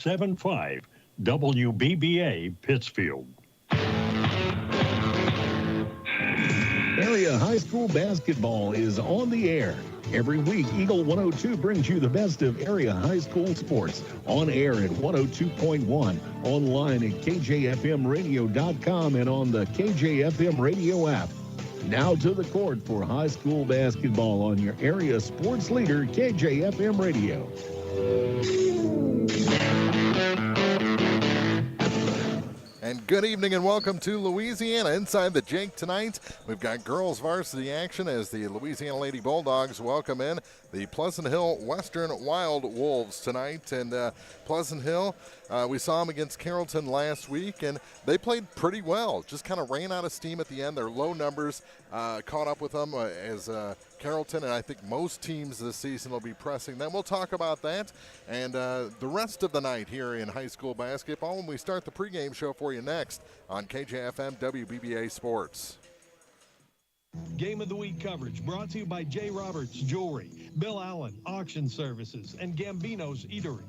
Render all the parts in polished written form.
7-5 WBBA Pittsfield. Area high school basketball is on the air. Every week, Eagle 102 brings you the best of area high school sports. On air at 102.1, online at KJFMradio.com, and on the KJFM radio app. Now to the court for high school basketball on your area sports leader, KJFM Radio. And good evening and welcome to Louisiana. Inside the Jake tonight, we've got girls varsity action as the Louisiana Lady Bulldogs welcome in the Pleasant Hill-Western WildWolves tonight. And Pleasant Hill, we saw them against Carrollton last week, and they played pretty well. Just kind of ran out of steam at the end. Their low numbers caught up with them as Carrollton, and I think most teams this season will be pressing them. We'll talk about that and the rest of the night here in high school basketball when we start the pregame show for you next on KJFM WBBA Sports. Game of the Week coverage brought to you by J. Roberts Jewelry, Bill Allen Auction Services, and Gambino's Eatery.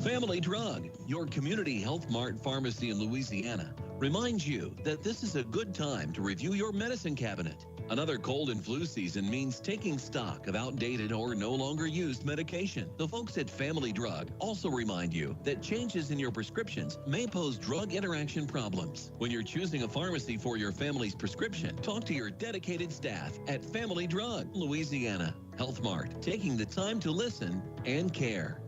Family Drug, your community health mart pharmacy in Louisiana, reminds you that this is a good time to review your medicine cabinet. Another cold and flu season means taking stock of outdated or no longer used medication. The folks at Family Drug also remind you that changes in your prescriptions may pose drug interaction problems. When you're choosing a pharmacy for your family's prescription, talk to your dedicated staff at Family Drug, Louisiana. Health Mart, taking the time to listen and care.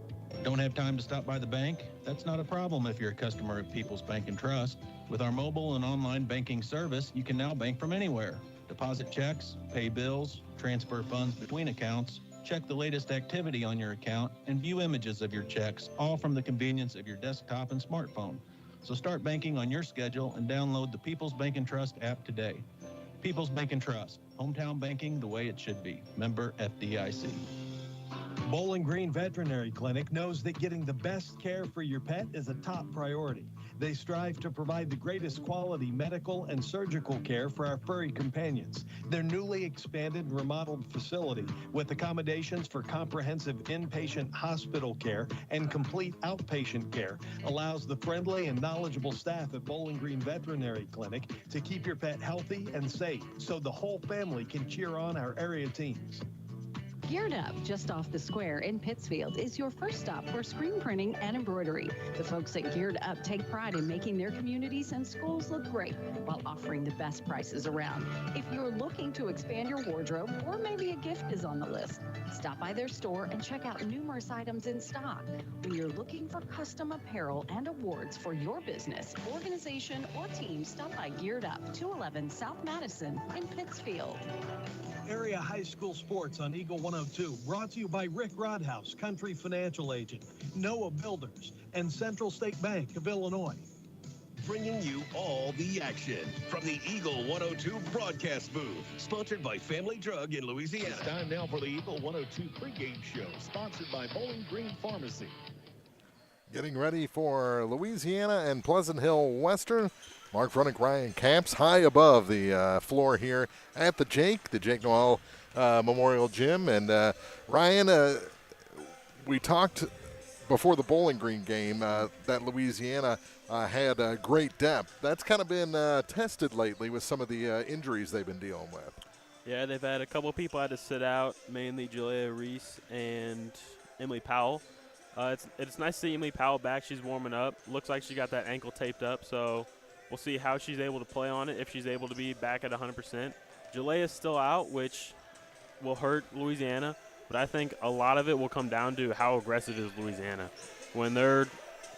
Don't have time to stop by the bank? That's not a problem if you're a customer of People's Bank and Trust. With our mobile and online banking service, you can now bank from anywhere. Deposit checks, pay bills, transfer funds between accounts, check the latest activity on your account, and view images of your checks, all from the convenience of your desktop and smartphone. So start banking on your schedule and download the People's Bank and Trust app today. People's Bank and Trust, hometown banking the way it should be. Member FDIC. Bowling Green Veterinary Clinic knows that getting the best care for your pet is a top priority. They strive to provide the greatest quality medical and surgical care for our furry companions. Their newly expanded and remodeled facility with accommodations for comprehensive inpatient hospital care and complete outpatient care allows the friendly and knowledgeable staff at Bowling Green Veterinary Clinic to keep your pet healthy and safe so the whole family can cheer on our area teams. Geared Up, just off the square in Pittsfield, is your first stop for screen printing and embroidery. The folks at Geared Up take pride in making their communities and schools look great while offering the best prices around. If you're looking to expand your wardrobe or maybe a gift is on the list, stop by their store and check out numerous items in stock. When you're looking for custom apparel and awards for your business, organization, or team, stop by Geared Up, 211 South Madison in Pittsfield. Area high school sports on Eagle 102, brought to you by Rick Rodhouse, Country Financial Agent, Noah Builders, and Central State Bank of Illinois. Bringing you all the action from the Eagle 102 broadcast booth, sponsored by Family Drug in Louisiana. It's time now for the Eagle 102 pregame show, sponsored by Bowling Green Pharmacy. Getting ready for Louisiana and Pleasant Hill-Western. Mark Frunick, Ryan Camps, high above the floor here at the Jake Noel Memorial Gym. And Ryan, we talked before the Bowling Green game that Louisiana had great depth. That's kind of been tested lately with some of the injuries they've been dealing with. Yeah, they've had a couple people had to sit out, mainly Julia Reese and Emily Powell. It's nice to see Emily Powell back. She's warming up. Looks like she got that ankle taped up, so we'll see how she's able to play on it, if she's able to be back at 100%. Julia's still out, which will hurt Louisiana, but I think a lot of it will come down to how aggressive is Louisiana. When they're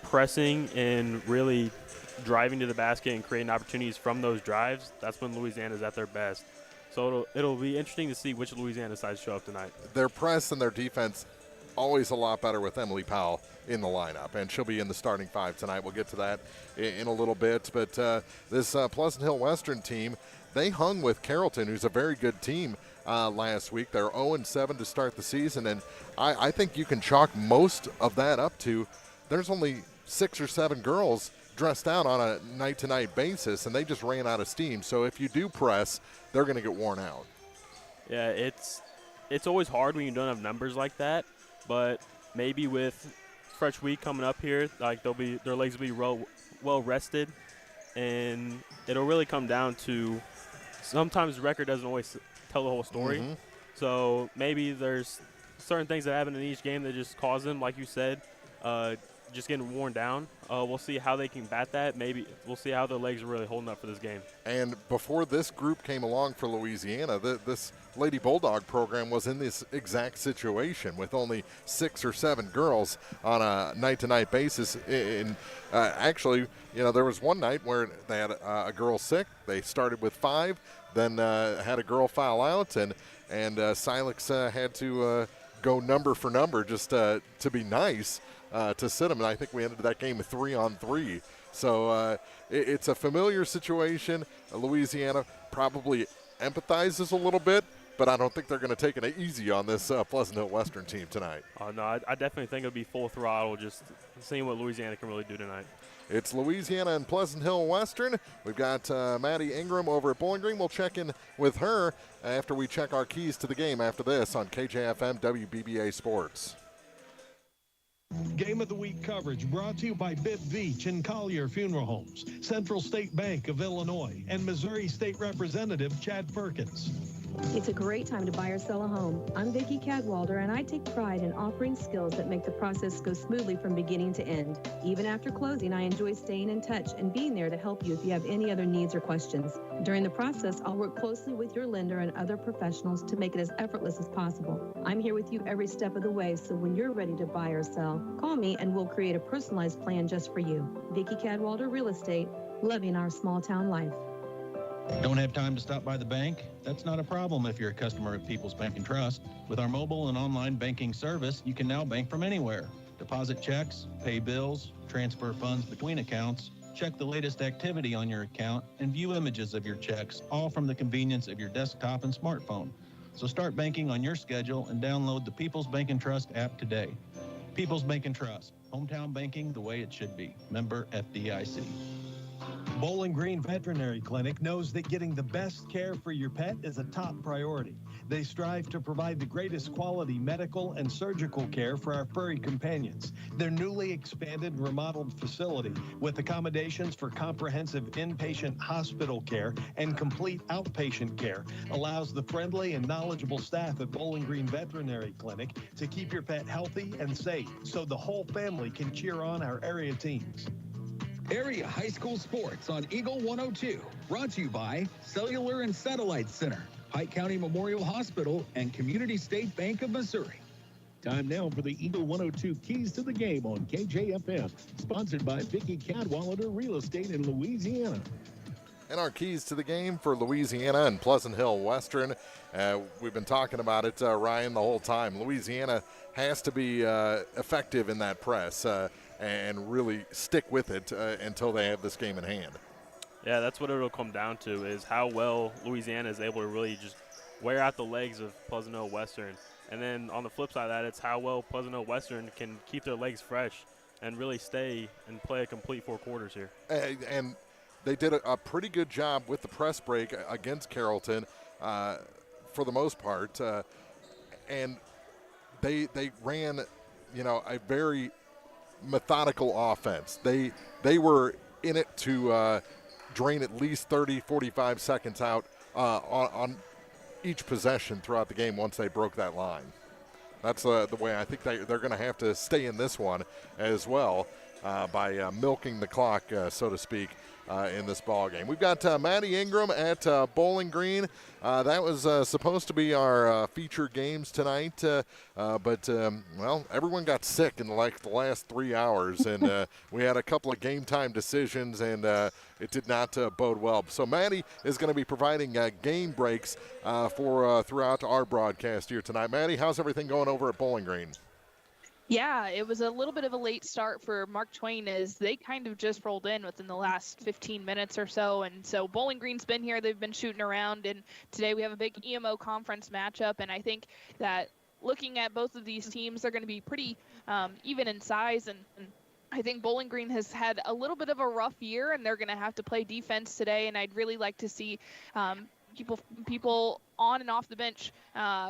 pressing and really driving to the basket and creating opportunities from those drives, that's when Louisiana's at their best. So it'll be interesting to see which Louisiana sides show up tonight. Their press and their defense always a lot better with Emily Powell in the lineup, and she'll be in the starting five tonight. We'll get to that in a little bit. But this Pleasant Hill-Western team, they hung with Carrollton, who's a very good team last week. They're 0-7 to start the season, and I think you can chalk most of that up to there's only 6 or 7 girls dressed out on a night-to-night basis, and they just ran out of steam. So if you do press, they're going to get worn out. Yeah, it's always hard when you don't have numbers like that. But maybe with fresh week coming up here. Like their legs will be well rested, and it'll really come down to sometimes the record doesn't always tell the whole story. Mm-hmm. So maybe there's certain things that happen in each game that just cause them, like you said, just getting worn down. We'll see how they can bat that. Maybe we'll see how their legs are really holding up for this game. And before this group came along for Louisiana, this Lady Bulldog program was in this exact situation with only 6 or 7 girls on a night-to-night basis. Actually, there was one night where they had a girl sick. They started with 5, then had a girl foul out, and Silex had to go number for number just to be nice to sit them. And I think we ended that game with 3-on-3. So it's a familiar situation. Louisiana probably empathizes a little bit, but I don't think they're going to take it easy on this Pleasant Hill-Western team tonight. No, I definitely think it'll be full throttle, just seeing what Louisiana can really do tonight. It's Louisiana and Pleasant Hill-Western. We've got Maddie Ingram over at Bowling Green. We'll check in with her after we check our keys to the game after this on KJFM WBBA Sports. Game of the Week coverage brought to you by Bibb Beach and Collier Funeral Homes, Central State Bank of Illinois, and Missouri State Representative Chad Perkins. It's a great time to buy or sell a home. I'm Vicki Cadwalder, and I take pride in offering skills that make the process go smoothly from beginning to end. Even after closing, I enjoy staying in touch and being there to help you if you have any other needs or questions. During the process, I'll work closely with your lender and other professionals to make it as effortless as possible. I'm here with you every step of the way, so when you're ready to buy or sell, call me and we'll create a personalized plan just for you. Vicki Cadwalder Real Estate, loving our small town life. Don't have time to stop by the bank? That's not a problem if you're a customer of People's Bank and Trust. With our mobile and online banking service, you can now bank from anywhere. Deposit checks, pay bills, transfer funds between accounts, check the latest activity on your account, and view images of your checks, all from the convenience of your desktop and smartphone. So start banking on your schedule and download the People's Bank and Trust app today. People's Bank and Trust, hometown banking the way it should be. Member FDIC. Bowling Green Veterinary Clinic knows that getting the best care for your pet is a top priority. They strive to provide the greatest quality medical and surgical care for our furry companions. Their newly expanded and remodeled facility with accommodations for comprehensive inpatient hospital care and complete outpatient care allows the friendly and knowledgeable staff at Bowling Green Veterinary Clinic to keep your pet healthy and safe so the whole family can cheer on our area teams. Area high school sports on Eagle 102, brought to you by Cellular and Satellite Center, Pike County Memorial Hospital, and Community State Bank of Missouri. Time now for the Eagle 102 Keys to the Game on KJFM, sponsored by Vicki Cadwalder Real Estate in Louisiana. And our keys to the game for Louisiana and Pleasant Hill-Western. We've been talking about it, Ryan, the whole time. Louisiana has to be effective in that press and really stick with it until they have this game in hand. Yeah, that's what it'll come down to, is how well Louisiana is able to really just wear out the legs of Pleasant Hill-Western. And then on the flip side of that, it's how well Pleasant Hill-Western can keep their legs fresh and really stay and play a complete 4 quarters here. And they did a pretty good job with the press break against Carrollton for the most part. And they ran, a very methodical offense. They were in it to drain at least 30, 45 seconds out on each possession throughout the game once they broke that line. That's the way I think they're going to have to stay in this one as well by milking the clock, so to speak, in this ball game. We've got Maddie Ingram at Bowling Green. That was supposed to be our feature games tonight, but everyone got sick in the last 3 hours, and we had a couple of game time decisions, and it did not bode well. So Maddie is going to be providing game breaks for throughout our broadcast here tonight. Maddie, how's everything going over at Bowling Green? Yeah, it was a little bit of a late start for Mark Twain as they kind of just rolled in within the last 15 minutes or so. And so Bowling Green's been here. They've been shooting around. And today we have a big EMO conference matchup. And I think that looking at both of these teams, they're going to be pretty even in size. And I think Bowling Green has had a little bit of a rough year, and they're going to have to play defense today. And I'd really like to see people on and off the bench,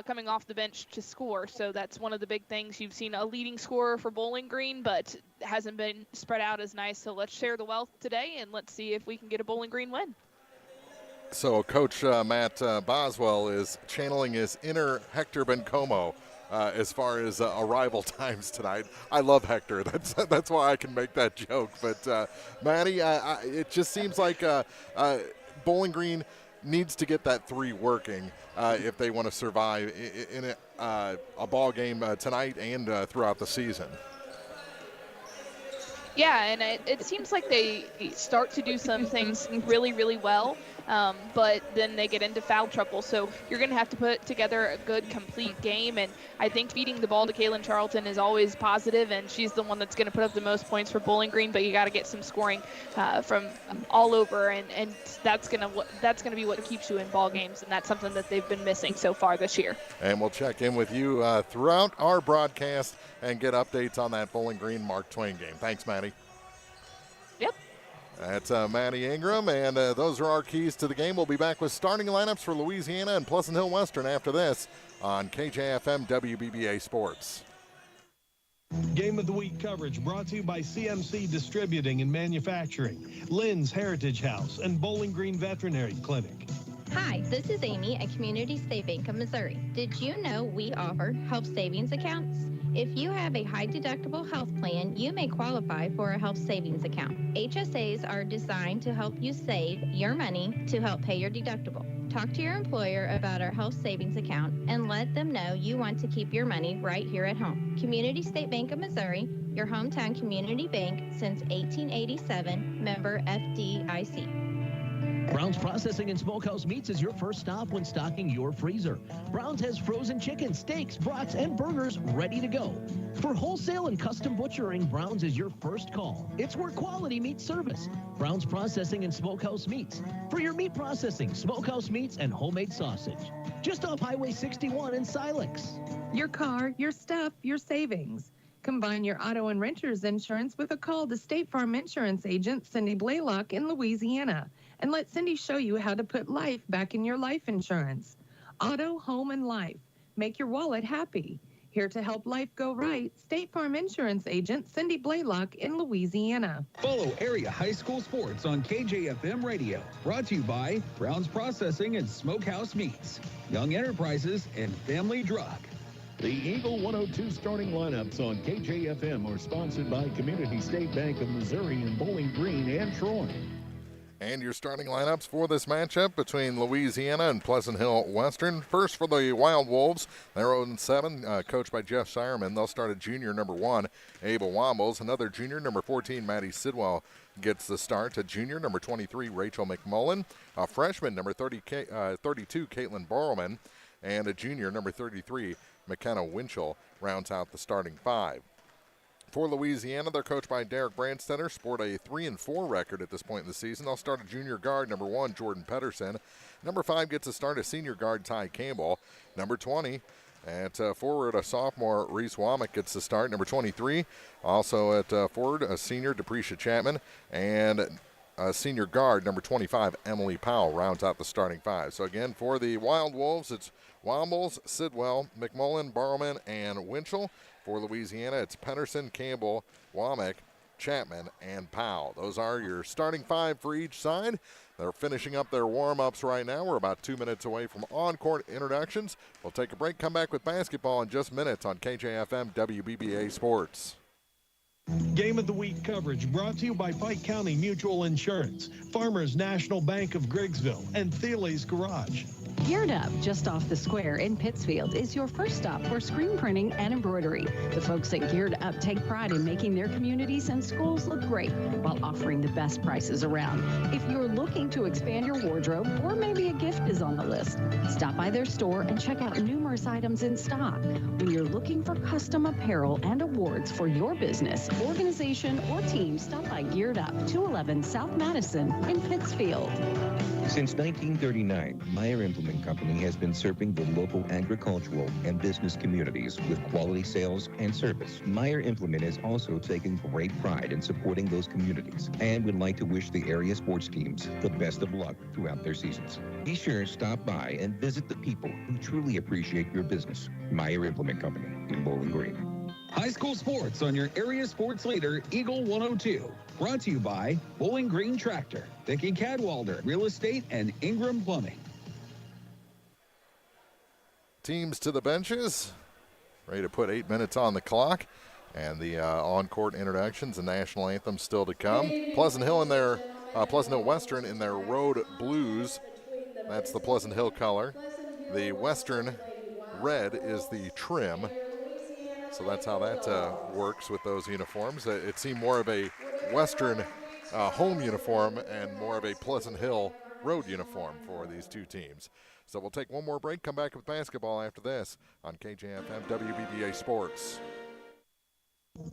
coming off the bench to score. So that's one of the big things. You've seen a leading scorer for Bowling Green, but hasn't been spread out as nice. So let's share the wealth today, and let's see if we can get a Bowling Green win. So Coach Matt Boswell is channeling his inner Hector Bencomo as far as arrival times tonight. I love Hector. That's why I can make that joke. But Maddie, it just seems like Bowling Green needs to get that 3 working if they want to survive in a ball game tonight and throughout the season. Yeah, and it seems like they start to do some things really, really well, but then they get into foul trouble. So you're going to have to put together a good, complete game. And I think feeding the ball to Kaylin Charlton is always positive, and she's the one that's going to put up the most points for Bowling Green. But you got to get some scoring from all over, and that's going to be what keeps you in ball games, and that's something that they've been missing so far this year. And we'll check in with you throughout our broadcast and get updates on that Bowling Green Mark Twain game. Thanks, Maddie. Yep. That's Maddie Ingram, and those are our keys to the game. We'll be back with starting lineups for Louisiana and Pleasant Hill-Western after this on KJFM WBBA Sports. Game of the Week coverage brought to you by CMC Distributing and Manufacturing, Lynn's Heritage House, and Bowling Green Veterinary Clinic. Hi, this is Amy at Community State Bank of Missouri. Did you know we offer health savings accounts? If you have a high-deductible health plan, you may qualify for a health savings account. HSAs are designed to help you save your money to help pay your deductible. Talk to your employer about our health savings account and let them know you want to keep your money right here at home. Community State Bank of Missouri, your hometown community bank since 1887, member FDIC. Brown's Processing and Smokehouse Meats is your first stop when stocking your freezer. Brown's has frozen chicken, steaks, brats, and burgers ready to go. For wholesale and custom butchering, Brown's is your first call. It's where quality meets service. Brown's Processing and Smokehouse Meats. For your meat processing, smokehouse meats, and homemade sausage. Just off Highway 61 in Silex. Your car, your stuff, your savings. Combine your auto and renter's insurance with a call to State Farm Insurance agent Cindy Blaylock in Louisiana. And let Cindy show you how to put life back in your life insurance. Auto, home, and life. Make your wallet happy. Here to help life go right, State Farm Insurance agent Cindy Blaylock in Louisiana. Follow area high school sports on KJFM Radio. Brought to you by Brown's Processing and Smokehouse Meats, Young Enterprises, and Family Drug. The Eagle 102 starting lineups on KJFM are sponsored by Community State Bank of Missouri in Bowling Green and Troy. And your starting lineups for this matchup between Louisiana and Pleasant Hill-Western. First for the WildWolves, they're 0-7, coached by Jeff Shireman. They'll start at junior number 1, Abel Wombles. Another junior, number 14, Maddie Sidwell, gets the start. A junior, number 23, Rachel McMullen. A freshman, number 32, Caitlin Borrowman. And a junior, number 33, McKenna Winchell, rounds out the starting 5. For Louisiana, they're coached by Derek Brandstetter, sport a 3-4 record at this point in the season. They'll start a junior guard, number 1, Jordan Pedersen. Number 5 gets a start, a senior guard, Ty Campbell. Number 20, at forward, a sophomore, Reese Womack gets the start. Number 23, also at forward, a senior, Depresha Chapman. And a senior guard, number 25, Emily Powell, rounds out the starting 5. So again, for the WildWolves, it's Wombles, Sidwell, McMullen, Barrowman, and Winchell. For Louisiana, it's Pedersen, Campbell, Womack, Chapman, and Powell. Those are your starting 5 for each side. They're finishing up their warm-ups right now. We're about 2 minutes away from on-court introductions. We'll take a break, come back with basketball in just minutes on KJFM WBBA Sports. Game of the Week coverage brought to you by Pike County Mutual Insurance, Farmers National Bank of Griggsville, and Thiele's Garage. Geared Up, just off the square in Pittsfield, is your first stop for screen printing and embroidery. The folks at Geared Up take pride in making their communities and schools look great while offering the best prices around. If you're looking to expand your wardrobe, or maybe a gift is on the list, stop by their store and check out numerous items in stock. When you're looking for custom apparel and awards for your business, organization, or team, stop by Geared Up, 211 South Madison in Pittsfield. Since 1939, Meyer implemented Implement Company has been serving the local agricultural and business communities with quality sales and service. Meyer Implement is also taking great pride in supporting those communities and would like to wish the area sports teams the best of luck throughout their seasons. Be sure to stop by and visit the people who truly appreciate your business. Meyer Implement Company in Bowling Green. High school sports on your area sports leader, Eagle 102. Brought to you by Bowling Green Tractor, Vicki Cadwalder Real Estate, and Ingram Plumbing. Teams to the benches, ready to put 8 minutes on the clock, and the on-court introductions and national anthem still to come. Pleasant Hill-Western in their road blues. That's the Pleasant Hill color. The Western red is the trim. So that's how that works with those uniforms. It seemed more of a Western home uniform and more of a Pleasant Hill road uniform for these two teams. So we'll take one more break, come back with basketball after this on KJFM WBBA Sports.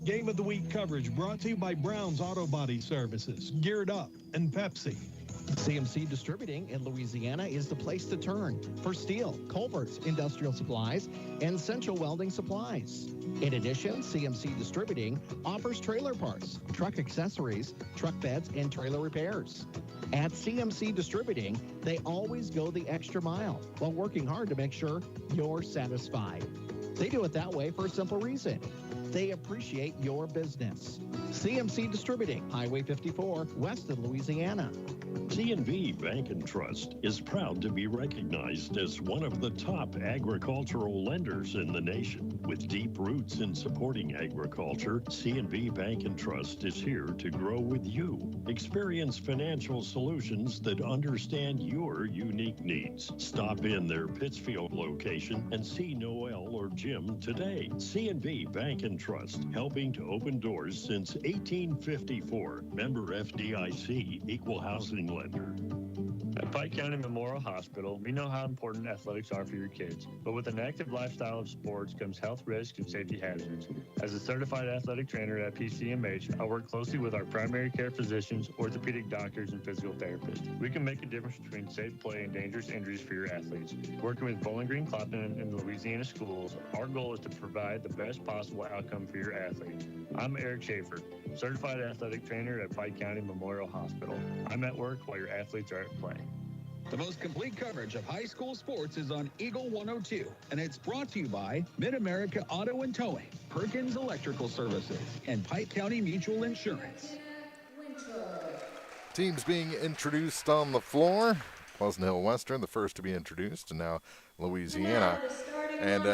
Game of the Week coverage brought to you by Brown's Auto Body Services, Geared Up, and Pepsi. CMC Distributing in Louisiana is the place to turn for steel, culverts, industrial supplies, and central welding supplies. In addition, CMC Distributing offers trailer parts, truck accessories, truck beds, and trailer repairs. At CMC Distributing, they always go the extra mile while working hard to make sure you're satisfied. They do it that way for a simple reason. They appreciate your business. CMC Distributing, Highway 54, west of Louisiana. C&V Bank and Trust is proud to be recognized as one of the top agricultural lenders in the nation. With deep roots in supporting agriculture, C&V Bank and Trust is here to grow with you. Experience financial solutions that understand your unique needs. Stop in their Pittsfield location and see Noel or Jim today. C&V Bank and Trust, helping to open doors since 1854. Member FDIC, Equal Housing Lender. At Pike County Memorial Hospital, we know how important athletics are for your kids, but with an active lifestyle of sports comes health risks and safety hazards. As a certified athletic trainer at PCMH, I work closely with our primary care physicians, orthopedic doctors, and physical therapists. We can make a difference between safe play and dangerous injuries for your athletes. Working with Bowling Green Clapton and the Louisiana schools, our goal is to provide the best possible outcome for your athlete. I'm Eric Schaefer, certified athletic trainer at Pike County Memorial Hospital. I'm at work while your athletes are at play. The most complete coverage of high school sports is on Eagle 102, and it's brought to you by Mid-America Auto and Towing, Perkins Electrical Services, and Pike County Mutual Insurance. Teams being introduced on the floor. Pleasant Hill-Western, the first to be introduced, and now Louisiana. And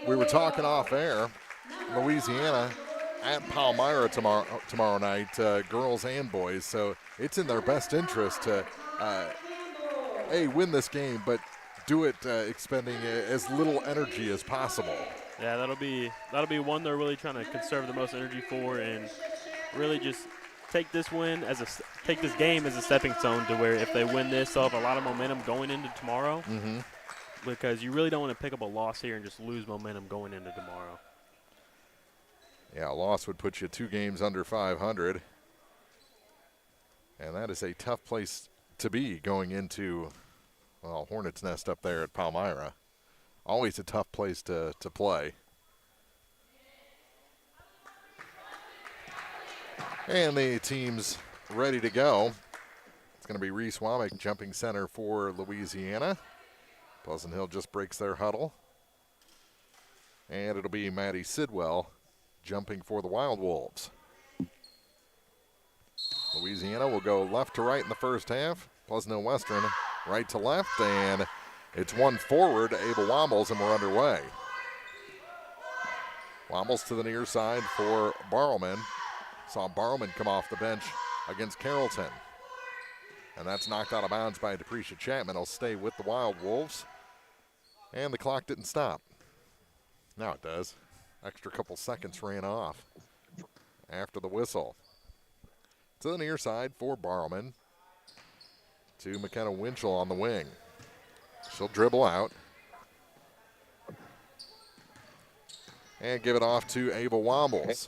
we were talking off air, Louisiana at Palmyra tomorrow night, girls and boys. So it's in their best interest to win this game, but do it expending as little energy as possible. Yeah, that'll be one they're really trying to conserve the most energy for, and really just take this game as a stepping stone to where if they win this, they'll have a lot of momentum going into tomorrow. Mm-hmm. Because you really don't want to pick up a loss here and just lose momentum going into tomorrow. Yeah, a loss would put you 2 games under 500. And that is a tough place to be going into, well, Hornets' Nest up there at Palmyra. Always a tough place to play. And the team's ready to go. It's going to be Reese Womack jumping center for Louisiana. Pleasant Hill just breaks their huddle. And it'll be Maddie Sidwell jumping for the WildWolves. Louisiana will go left to right in the first half. Pleasant Hill-Western right to left, and it's one forward to Abel Wombles, and we're underway. Wombles to the near side for Barrowman. Saw Barrowman come off the bench against Carrollton. And that's knocked out of bounds by Deprecia Chapman. He'll stay with the WildWolves. And the clock didn't stop. Now it does. Extra couple seconds ran off after the whistle. To the near side for Barrowman. To McKenna Winchell on the wing. She'll dribble out. And give it off to Ava Wombles.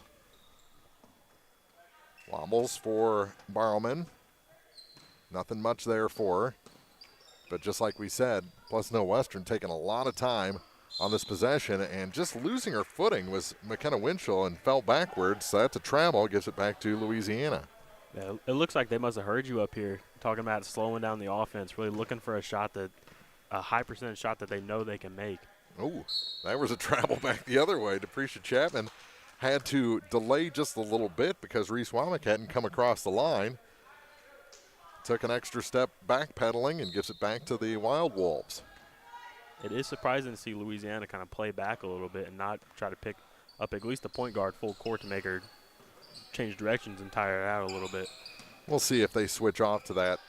Wombles for Barrowman. Nothing much there for her. But just like we said, Pleasant Hill-Western taking a lot of time on this possession and just losing her footing was McKenna Winchell and fell backwards. So that's a travel, gives it back to Louisiana. Yeah, it looks like they must have heard you up here talking about slowing down the offense, really looking for a high percentage shot that they know they can make. Oh, that was a travel back the other way. Depresha Chapman had to delay just a little bit because Reese Womack hadn't come across the line. Took an extra step backpedaling and gives it back to the WildWolves. It is surprising to see Louisiana kind of play back a little bit and not try to pick up at least the point guard full court to make her change directions and tire it out a little bit. We'll see if they switch off to that.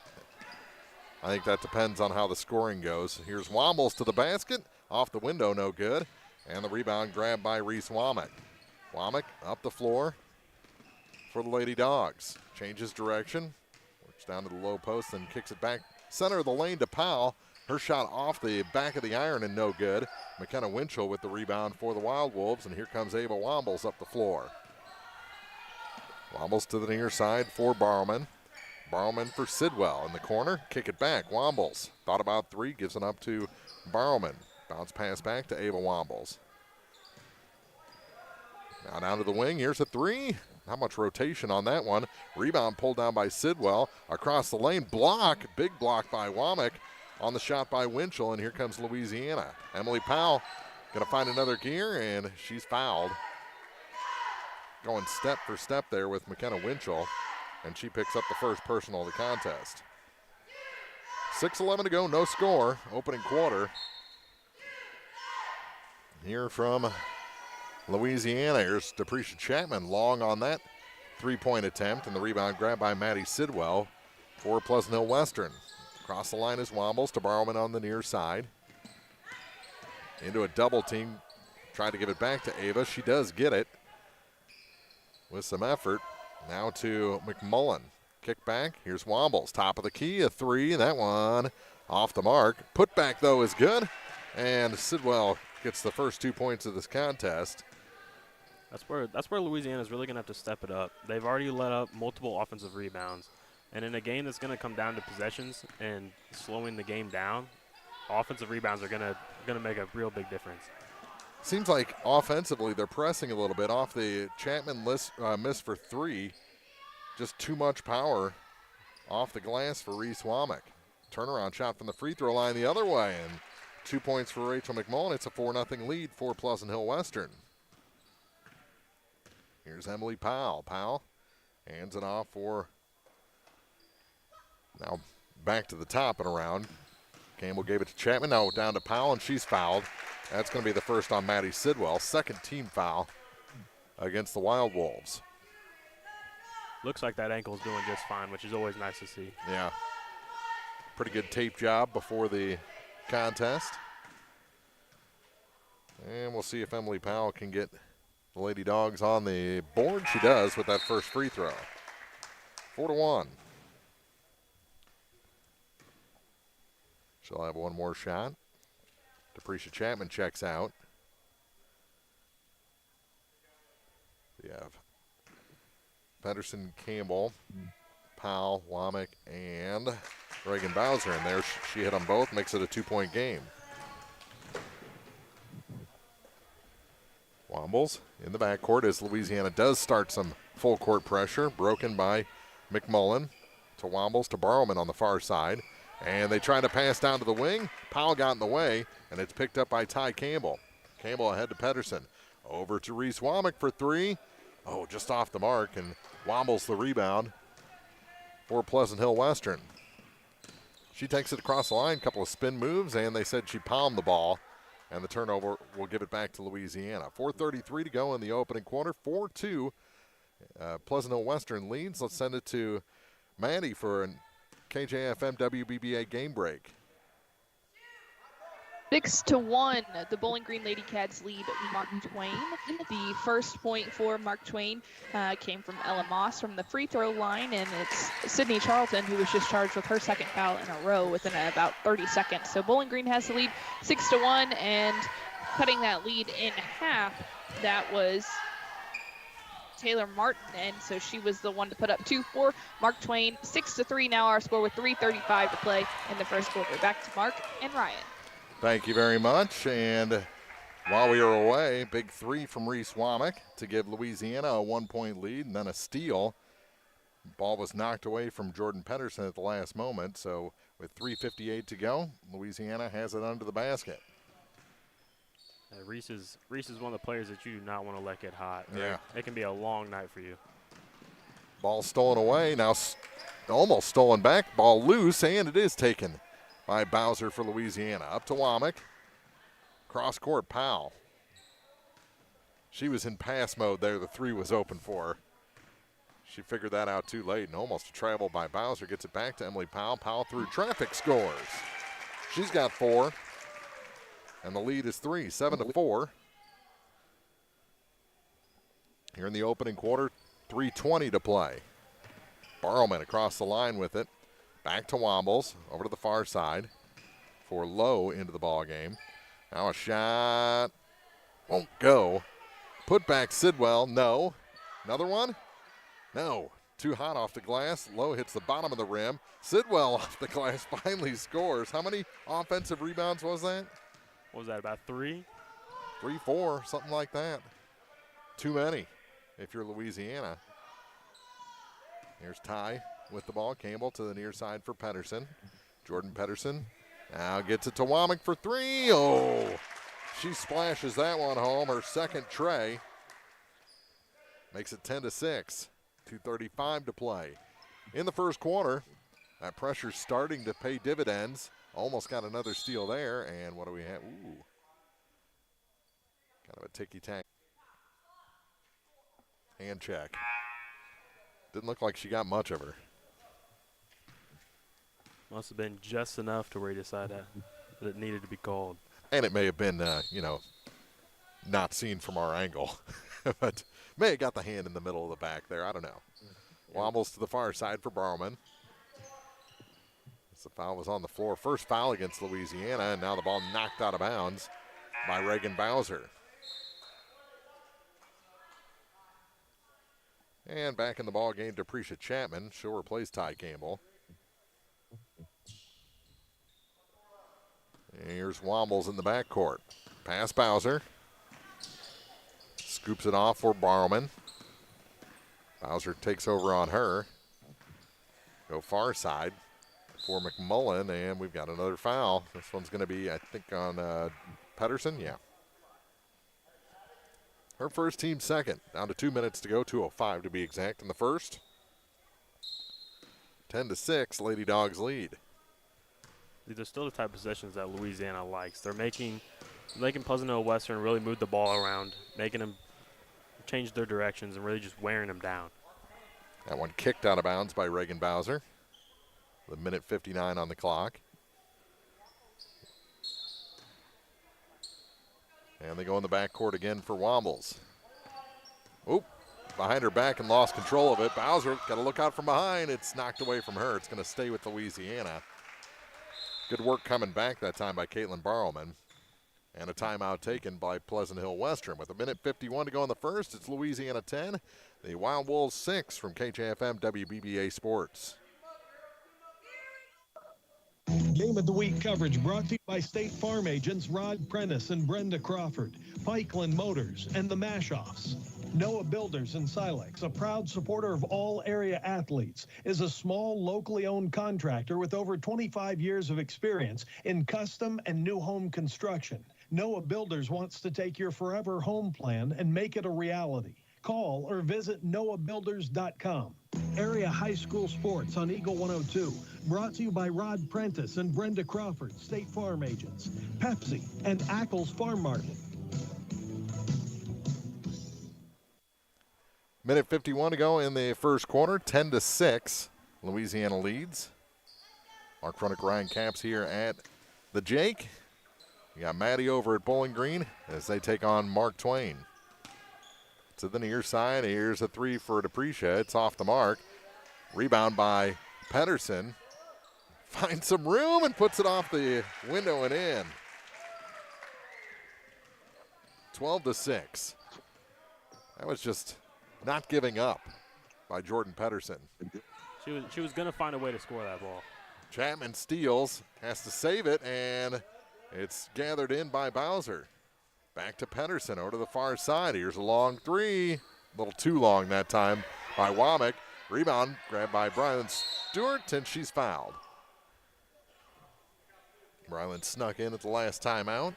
I think that depends on how the scoring goes. Here's Wombles to the basket. Off the window, no good. And the rebound grabbed by Reese Womack. Womack up the floor for the Lady Dogs. Changes direction. Works down to the low post and kicks it back center of the lane to Powell. Her shot off the back of the iron and no good. McKenna Winchell with the rebound for the WildWolves. And here comes Ava Wombles up the floor. Wombles to the near side for Barrowman. Barrowman for Sidwell in the corner. Kick it back. Wombles thought about three. Gives it up to Barrowman. Bounce pass back to Ava Wombles. Now down to the wing. Here's a three. Not much rotation on that one. Rebound pulled down by Sidwell. Across the lane. Block. Big block by Womack on the shot by Winchell. And here comes Louisiana. Emily Powell going to find another gear, and she's fouled. Going step for step there with McKenna Winchell, and she picks up the first personal of the contest. 6:11 to go, no score, opening quarter. Here from Louisiana, here's Depresha Chapman, long on that three-point attempt, and the rebound grabbed by Maddie Sidwell for Pleasant Hill-Western. Across the line is Wombles to Barrowman on the near side. Into a double team, tried to give it back to Ava. She does get it with some effort. Now to McMullen. Kick back. Here's Wombles. Top of the key. A three. That one off the mark. Put back, though, is good. And Sidwell gets the first 2 points of this contest. That's where Louisiana's really going to have to step it up. They've already let up multiple offensive rebounds. And in a game that's going to come down to possessions and slowing the game down, offensive rebounds are going to make a real big difference. Seems like offensively they're pressing a little bit off the Chapman miss for three. Just too much power off the glass for Reese Womack. Turnaround shot from the free throw line the other way, and 2 points for Rachel McMullen. It's a 4-0 lead for Pleasant Hill-Western. Here's Emily Powell. Powell hands it off for now back to the top and around. Campbell gave it to Chapman. Now down to Powell, and she's fouled. That's going to be the first on Maddie Sidwell. Second team foul against the WildWolves. Looks like that ankle's doing just fine, which is always nice to see. Yeah. Pretty good tape job before the contest. And we'll see if Emily Powell can get the Lady Dogs on the board. She does with that first free throw. 4-1. She'll have one more shot. Depresha Chapman checks out. We have Pedersen, Campbell, Powell, Womack, and Reagan Bowser in there. She hit them both, makes it a 2-point game. Wombles in the backcourt as Louisiana does start some full court pressure. Broken by McMullen to Wombles to Barrowman on the far side. And they try to pass down to the wing. Powell got in the way, and it's picked up by Ty Campbell. Campbell ahead to Pedersen. Over to Reese Womack for three. Oh, just off the mark, and Wombles the rebound for Pleasant Hill-Western. She takes it across the line, a couple of spin moves, and they said she palmed the ball, and the turnover will give it back to Louisiana. 4:33 to go in the opening quarter. 4-2. Pleasant Hill-Western leads. Let's send it to Maddie for an KJFM WBBA game break. 6-1, the Bowling Green Lady Cats lead Mark Twain. The first point for Mark Twain came from Ella Moss from the free throw line, and it's Sydney Charlton who was just charged with her second foul in a row within about 30 seconds. So Bowling Green has the lead 6-1, and cutting that lead in half, that was Taylor Martin, and so she was the one to put up 2 for Mark Twain. 6-3 now our score with 3:35 to play in the first quarter. Back to Mark and Ryan. Thank you very much. And while we were away, big 3 from Reese Womack to give Louisiana a 1-point lead, and then a steal. Ball was knocked away from Jordan Pedersen at the last moment, so with 3:58 to go, Louisiana has it under the basket. Reese is one of the players that you do not want to let get hot. Right? Yeah. It can be a long night for you. Ball stolen away, now almost stolen back, ball loose, and it is taken by Bowser for Louisiana. Up to Womack, cross-court Powell. She was in pass mode there, the 3 was open for her. She figured that out too late, and almost a travel by Bowser. Gets it back to Emily Powell. Powell through traffic, scores. She's got 4, and the lead is 3, 7-4. Here in the opening quarter, 3:20 to play. Barrowman across the line with it. Back to Wombles, over to the far side for Lowe into the ball game. Now a shot won't go. Put back Sidwell, no. Another one? No, too hot off the glass. Lowe hits the bottom of the rim. Sidwell off the glass finally scores. How many offensive rebounds was that? What was that, about 3? 3, 4, something like that. Too many if you're Louisiana. Here's Ty with the ball. Campbell to the near side for Pedersen. Jordan Pedersen now gets it to Womack for 3. Oh, she splashes that one home. Her second tray makes it 10-6. 2:35 to play. In the first quarter, that pressure's starting to pay dividends. Almost got another steal there, and what do we have? Ooh, kind of a ticky-tack hand check. Didn't look like she got much of her. Must have been just enough to where he decided that it needed to be called. And it may have been, not seen from our angle, but may have got the hand in the middle of the back there. I don't know. Wobbles to the far side for Barrowman. The foul was on the floor. First foul against Louisiana, and now the ball knocked out of bounds by Reagan Bowser. And back in the ball game, Depresha Chapman. She'll replace Ty Campbell. Here's Wombles in the backcourt. Pass Bowser. Scoops it off for Barrowman. Bowser takes over on her. Go far side for McMullen, and we've got another foul. This one's going to be, I think, on Pedersen. Yeah. Her first, team second. Down to 2 minutes to go, 2:05 to be exact in the first. 10-6, Lady Dogs lead. These are still the type of possessions that Louisiana likes. They're making Pleasant Hill-Western really move the ball around, making them change their directions and really just wearing them down. That one kicked out of bounds by Reagan Bowser. The minute 59 on the clock. And they go in the backcourt again for Wombles. Oop, behind her back and lost control of it. Bowser got to look out from behind. It's knocked away from her. It's going to stay with Louisiana. Good work coming back that time by Caitlin Barrowman. And a timeout taken by Pleasant Hill-Western. With a minute 51 to go in the first, it's Louisiana 10, the Wild Wolves 6 from KJFM WBBA Sports. Game of the Week coverage brought to you by State Farm agents Rod Prentice and Brenda Crawford, Pikeland Motors, and the Mash-Offs. Noah Builders in Silex, a proud supporter of all area athletes, is a small, locally owned contractor with over 25 years of experience in custom and new home construction. Noah Builders wants to take your forever home plan and make it a reality. Call or visit noahbuilders.com. Area high school sports on Eagle 102. Brought to you by Rod Prentice and Brenda Crawford, State Farm agents, Pepsi, and Ackles Farm Market. Minute 51 to go in the first quarter, 10-6. Louisiana leads. Mark Fronick, Ryan Capps here at the Jake. We got Maddie over at Bowling Green as they take on Mark Twain. To the near side, here's a three for Depresha. It's off the mark. Rebound by Pedersen. Finds some room and puts it off the window and in. 12-6. That was just not giving up by Jordan Pedersen. She was going to find a way to score that ball. Chapman steals, has to save it, and it's gathered in by Bowser. Back to Pedersen, over to the far side. Here's a long three. A little too long that time by Womack. Rebound grabbed by Brylan Stewart, and she's fouled. Brylan snuck in at the last timeout.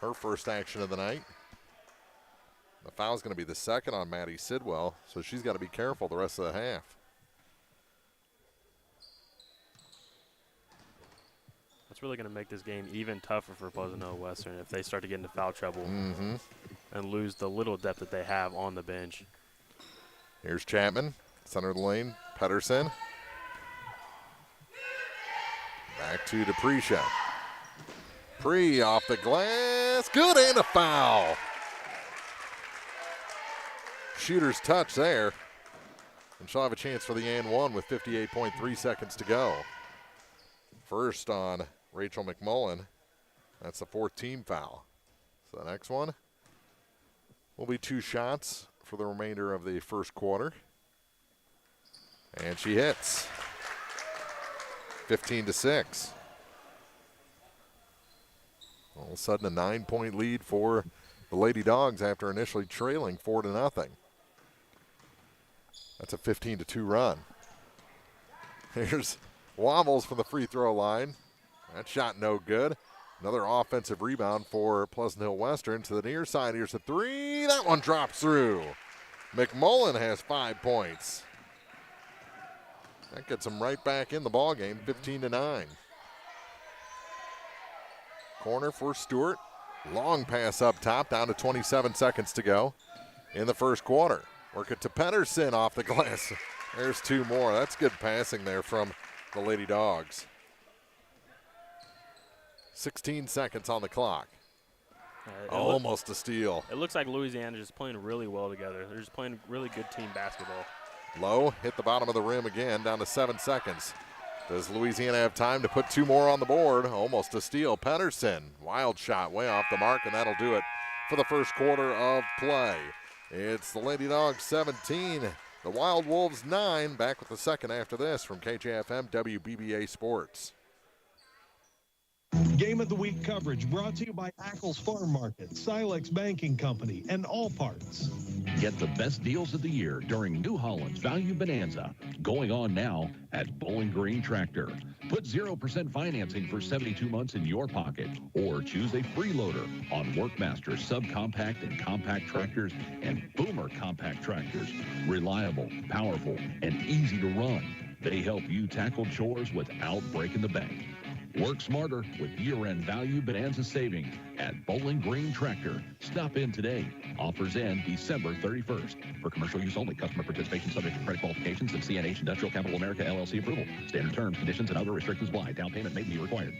Her first action of the night. The foul's going to be the second on Maddie Sidwell, so she's got to be careful the rest of the half. That's really going to make this game even tougher for Pleasant Hill-Western if they start to get into foul trouble and lose the little depth that they have on the bench. Here's Chapman, center of the lane, Pedersen. Back to DePricia. Pre off the glass, good, and a foul. Shooter's touch there. And she'll have a chance for the and one with 58.3 seconds to go. First on Rachel McMullen. That's the fourth team foul. So the next one will be 2 shots for the remainder of the first quarter. And she hits. 15-6. All of a sudden a 9-point lead for the Lady Dogs after initially trailing 4-0. That's a 15-2 run. Here's Wobbles from the free throw line. That shot no good. Another offensive rebound for Pleasant Hill-Western to the near side. Here's a three. That one drops through. McMullen has 5 points. That gets them right back in the ballgame, 15-9. Corner for Stewart. Long pass up top, down to 27 seconds to go in the first quarter. Work it to Pedersen off the glass. There's 2 more. That's good passing there from the Lady Dogs. 16 seconds on the clock. Almost a steal. It looks like Louisiana is just playing really well together. They're just playing really good team basketball. Low, hit the bottom of the rim again, down to 7 seconds. Does Louisiana have time to put 2 more on the board? Almost a steal. Pedersen, wild shot way off the mark, and that'll do it for the first quarter of play. It's the Lady Dogs 17, the Wild Wolves 9. Back with the second after this from KJFM WBBA Sports. Game of the Week coverage brought to you by Ackles Farm Market, Silex Banking Company, and All Parts. Get the best deals of the year during New Holland's Value Bonanza, going on now at Bowling Green Tractor. Put 0% financing for 72 months in your pocket, or choose a freeloader on Workmaster subcompact and compact tractors and Boomer compact tractors. Reliable, powerful, and easy to run. They help you tackle chores without breaking the bank. Work smarter with year-end Value Bonanza savings at Bowling Green Tractor. Stop in today. Offers end December 31st. For commercial use only. Customer participation subject to credit qualifications and CNH Industrial Capital America LLC approval. Standard terms, conditions, and other restrictions apply. Down payment may be required.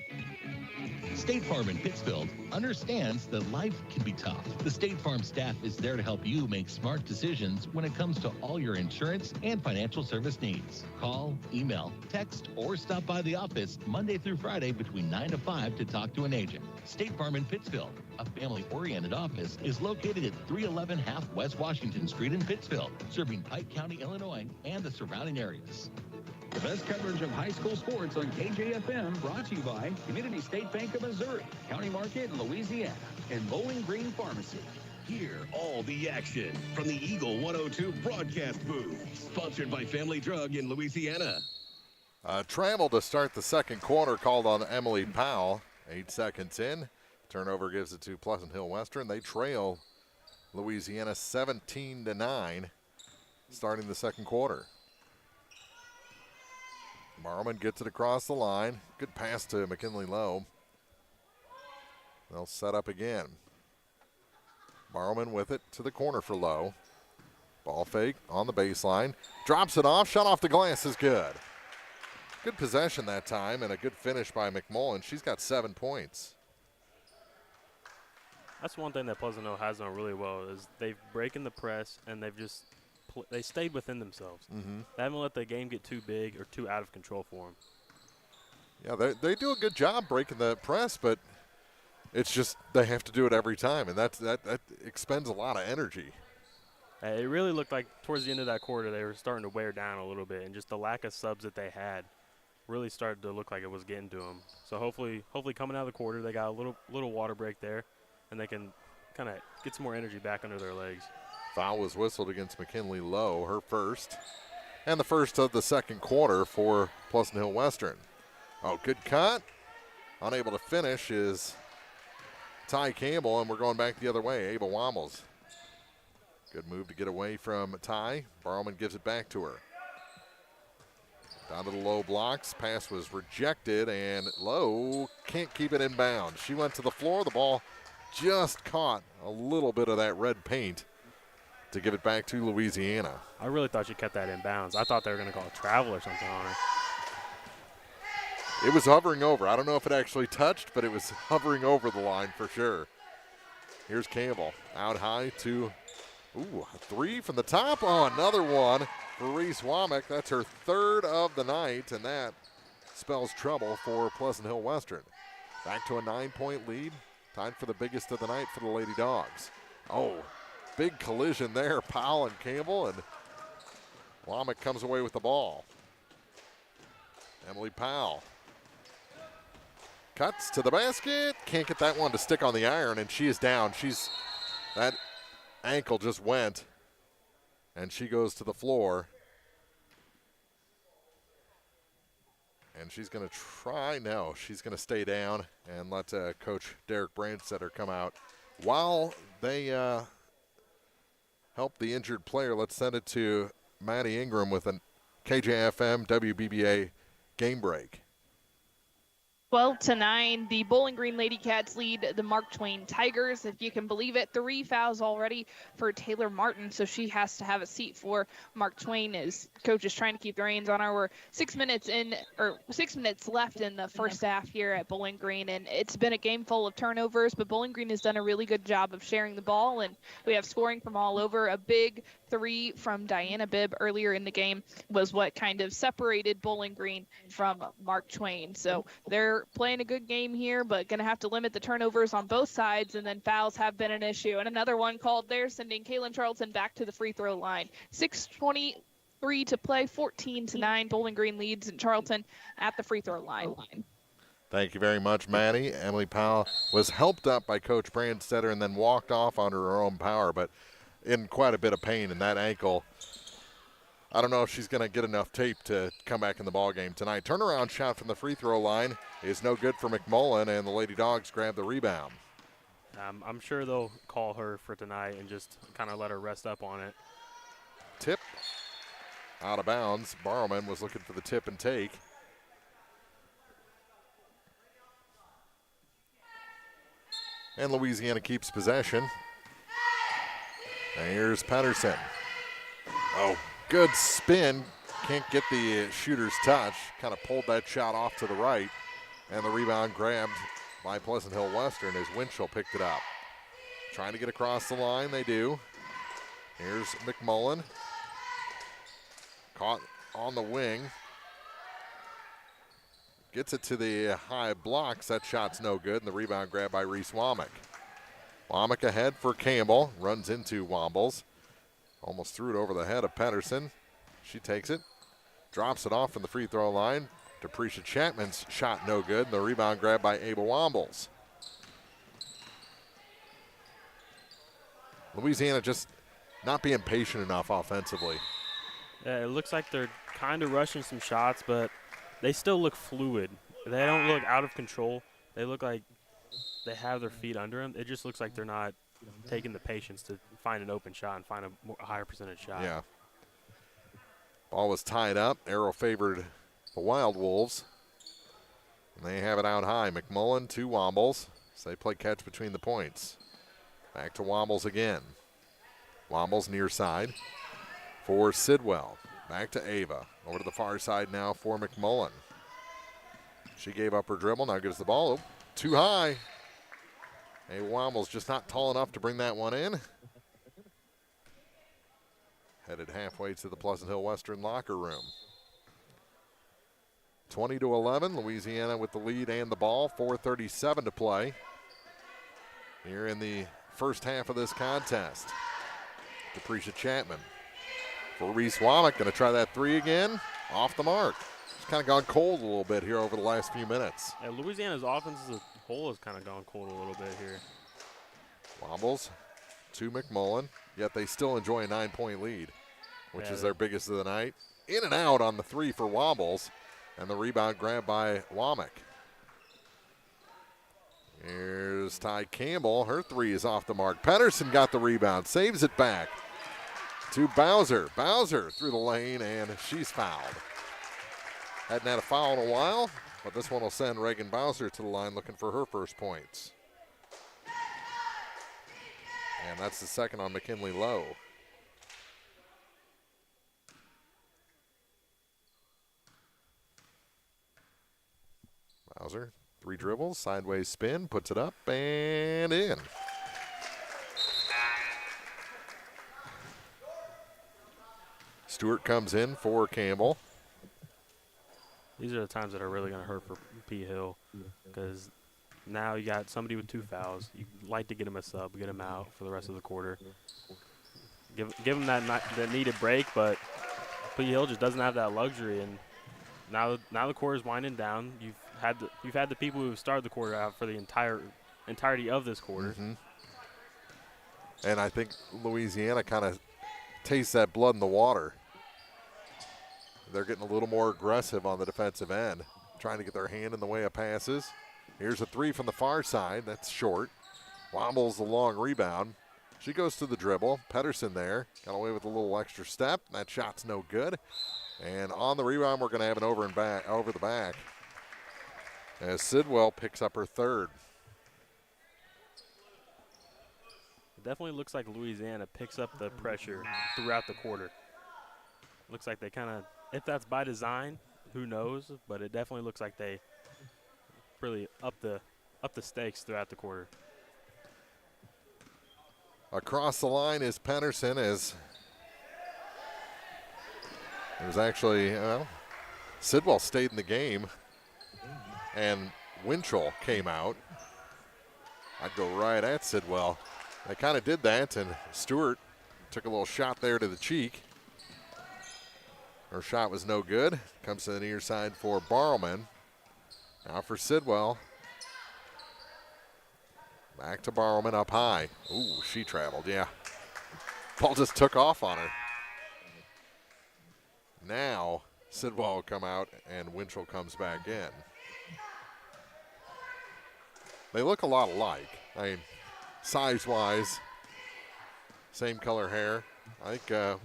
State Farm in Pittsfield understands that life can be tough. The State Farm staff is there to help you make smart decisions when it comes to all your insurance and financial service needs. Call, email, text, or stop by the office Monday through Friday between 9 to 5 to talk to an agent. State Farm in Pittsfield, a family-oriented office, is located at 311 Half West Washington Street in Pittsfield, serving Pike County, Illinois, and the surrounding areas. The best coverage of high school sports on KJFM, brought to you by Community State Bank of Missouri, County Market, Louisiana, and Bowling Green Pharmacy. Hear all the action from the Eagle 102 broadcast booth. Sponsored by Family Drug in Louisiana. Travel to start the second quarter called on Emily Powell. 8 seconds in. Turnover gives it to Pleasant Hill-Western. They trail Louisiana 17-9 starting the second quarter. Marlman gets it across the line. Good pass to McKinley Lowe. They'll set up again. Marlman with it to the corner for Lowe. Ball fake on the baseline. Drops it off. Shot off the glass is good. Good possession that time and a good finish by McMullen. She's got 7 points. That's one thing that Pleasant Hill has done really well is they've broken the press and they've just they stayed within themselves. They haven't let the game get too big or too out of control for them. Yeah, they do a good job breaking the press, but it's just they have to do it every time, and that expends a lot of energy. It really looked like towards the end of that quarter they were starting to wear down a little bit, and just the lack of subs that they had really started to look like it was getting to them. So hopefully coming out of the quarter, they got a little water break there, and they can kind of get some more energy back under their legs. Foul was whistled against McKinley Lowe, her first, and the first of the second quarter for Pleasant Hill-Western. Oh, good cut. Unable to finish is Ty Campbell, and we're going back the other way. Ava Wombles. Good move to get away from Ty. Barrowman gives it back to her. Down to the low blocks. Pass was rejected, and Lowe can't keep it in bounds. She went to the floor. The ball just caught a little bit of that red paint to give it back to Louisiana. I really thought she kept that in bounds. I thought they were going to call a travel or something on her. It was hovering over. I don't know if it actually touched, but it was hovering over the line for sure. Here's Campbell. Out high to, a three from the top. Oh, another one for Reese Womack. That's her third of the night, and that spells trouble for Pleasant Hill-Western. Back to a 9-point lead. Time for the biggest of the night for the Lady Dogs. Oh, big collision there. Powell and Campbell, and Womack comes away with the ball. Emily Powell cuts to the basket. Can't get that one to stick on the iron, and she is down. That ankle just went, and she goes to the floor. And she's going to try. No, she's going to stay down and let Coach Derek Brandsetter come out. While they help the injured player, let's send it to Maddie Ingram with a KJFM WBBA game break. 12-9, the Bowling Green Lady Cats lead the Mark Twain Tigers. If you can believe it, 3 fouls already for Taylor Martin, so she has to have a seat for Mark Twain as coach is trying to keep the reins on her. We're 6 minutes left in the first half here at Bowling Green, and it's been a game full of turnovers, but Bowling Green has done a really good job of sharing the ball, and we have scoring from all over. A big 3 from Diana Bibb earlier in the game was what kind of separated Bowling Green from Mark Twain. So they're playing a good game here, but going to have to limit the turnovers on both sides, and then fouls have been an issue. And another one called there, sending Kaylin Charlton back to the free throw line. 6:23 to play, 14-9. Bowling Green leads, and Charlton at the free throw line. Thank you very much, Maddie. Emily Powell was helped up by Coach Brandstetter and then walked off under her own power, but in quite a bit of pain in that ankle. I don't know if she's going to get enough tape to come back in the ballgame tonight. Turnaround shot from the free throw line is no good for McMullen, and the Lady Dogs grab the rebound. I'm sure they'll call her for tonight and just kind of let her rest up on it. Tip out of bounds. Barrowman was looking for the tip and take. And Louisiana keeps possession. And here's Pedersen. Oh, good spin. Can't get the shooter's touch. Kind of pulled that shot off to the right. And the rebound grabbed by Pleasant Hill-Western as Winchell picked it up. Trying to get across the line, they do. Here's McMullen. Caught on the wing. Gets it to the high blocks. That shot's no good, and the rebound grabbed by Reese Womack. Womack ahead for Campbell. Runs into Wombles. Almost threw it over the head of Pedersen. She takes it. Drops it off from the free throw line. Depresha Chapman's shot no good. And the rebound grabbed by Ava Wombles. Louisiana just not being patient enough offensively. Yeah, it looks like they're kind of rushing some shots, but they still look fluid. They don't look out of control. They look like they have their feet under them. It just looks like they're not taking the patience to find an open shot and find a higher percentage shot. Yeah. Ball was tied up. Arrow favored the WildWolves. And they have it out high. McMullen to Wombles. So they play catch between the points. Back to Wombles again. Wombles near side for Sidwell. Back to Ava. Over to the far side now for McMullen. She gave up her dribble. Now gives the ball too high. Wombles just not tall enough to bring that one in. Headed halfway to the Pleasant Hill-Western locker room. 20-11, Louisiana with the lead and the ball. 4:37 to play here in the first half of this contest. Capricia Chapman. For Reese Womack, going to try that three again. Off the mark. It's kind of gone cold a little bit here over the last few minutes. Yeah, Louisiana's offense as a whole has kind of gone cold a little bit here. Wobbles to McMullen, yet they still enjoy a 9-point lead, which is their biggest of the night. In and out on the three for Wobbles, and the rebound grabbed by Womack. Here's Ty Campbell. Her three is off the mark. Pedersen got the rebound, saves it back to Bowser. Bowser through the lane, and she's fouled. Hadn't had a foul in a while, but this one will send Reagan Bowser to the line looking for her first points. And that's the second on McKinley Lowe. Bowser, 3 dribbles, sideways spin, puts it up and in. Stewart comes in for Campbell. These are the times that are really going to hurt for P. Hill because now you got somebody with 2 fouls. You like to get him a sub, get him out for the rest of the quarter. Give him that needed break, but P. Hill just doesn't have that luxury. And now the quarter's winding down. You've had the people who started the quarter out for the entirety of this quarter. Mm-hmm. And I think Louisiana kind of tastes that blood in the water. They're getting a little more aggressive on the defensive end, trying to get their hand in the way of passes. Here's a three from the far side. That's short. Wobbles the long rebound. She goes to the dribble. Pedersen there. Got away with a little extra step. That shot's no good. And on the rebound, we're going to have an over the back as Sidwell picks up her third. It definitely looks like Louisiana picks up the pressure throughout the quarter. Looks like they kind of, if that's by design, who knows? But it definitely looks like they really up the stakes throughout the quarter. Across the line is Pedersen. As it was actually, Sidwell stayed in the game, and Winchell came out. I'd go right at Sidwell. They kind of did that, and Stewart took a little shot there to the cheek. Her shot was no good. Comes to the near side for Barrelman. Now for Sidwell. Back to Barrelman up high. Ooh, she traveled, yeah. Ball just took off on her. Now Sidwell will come out and Winchell comes back in. They look a lot alike. I mean, size-wise, same color hair. I think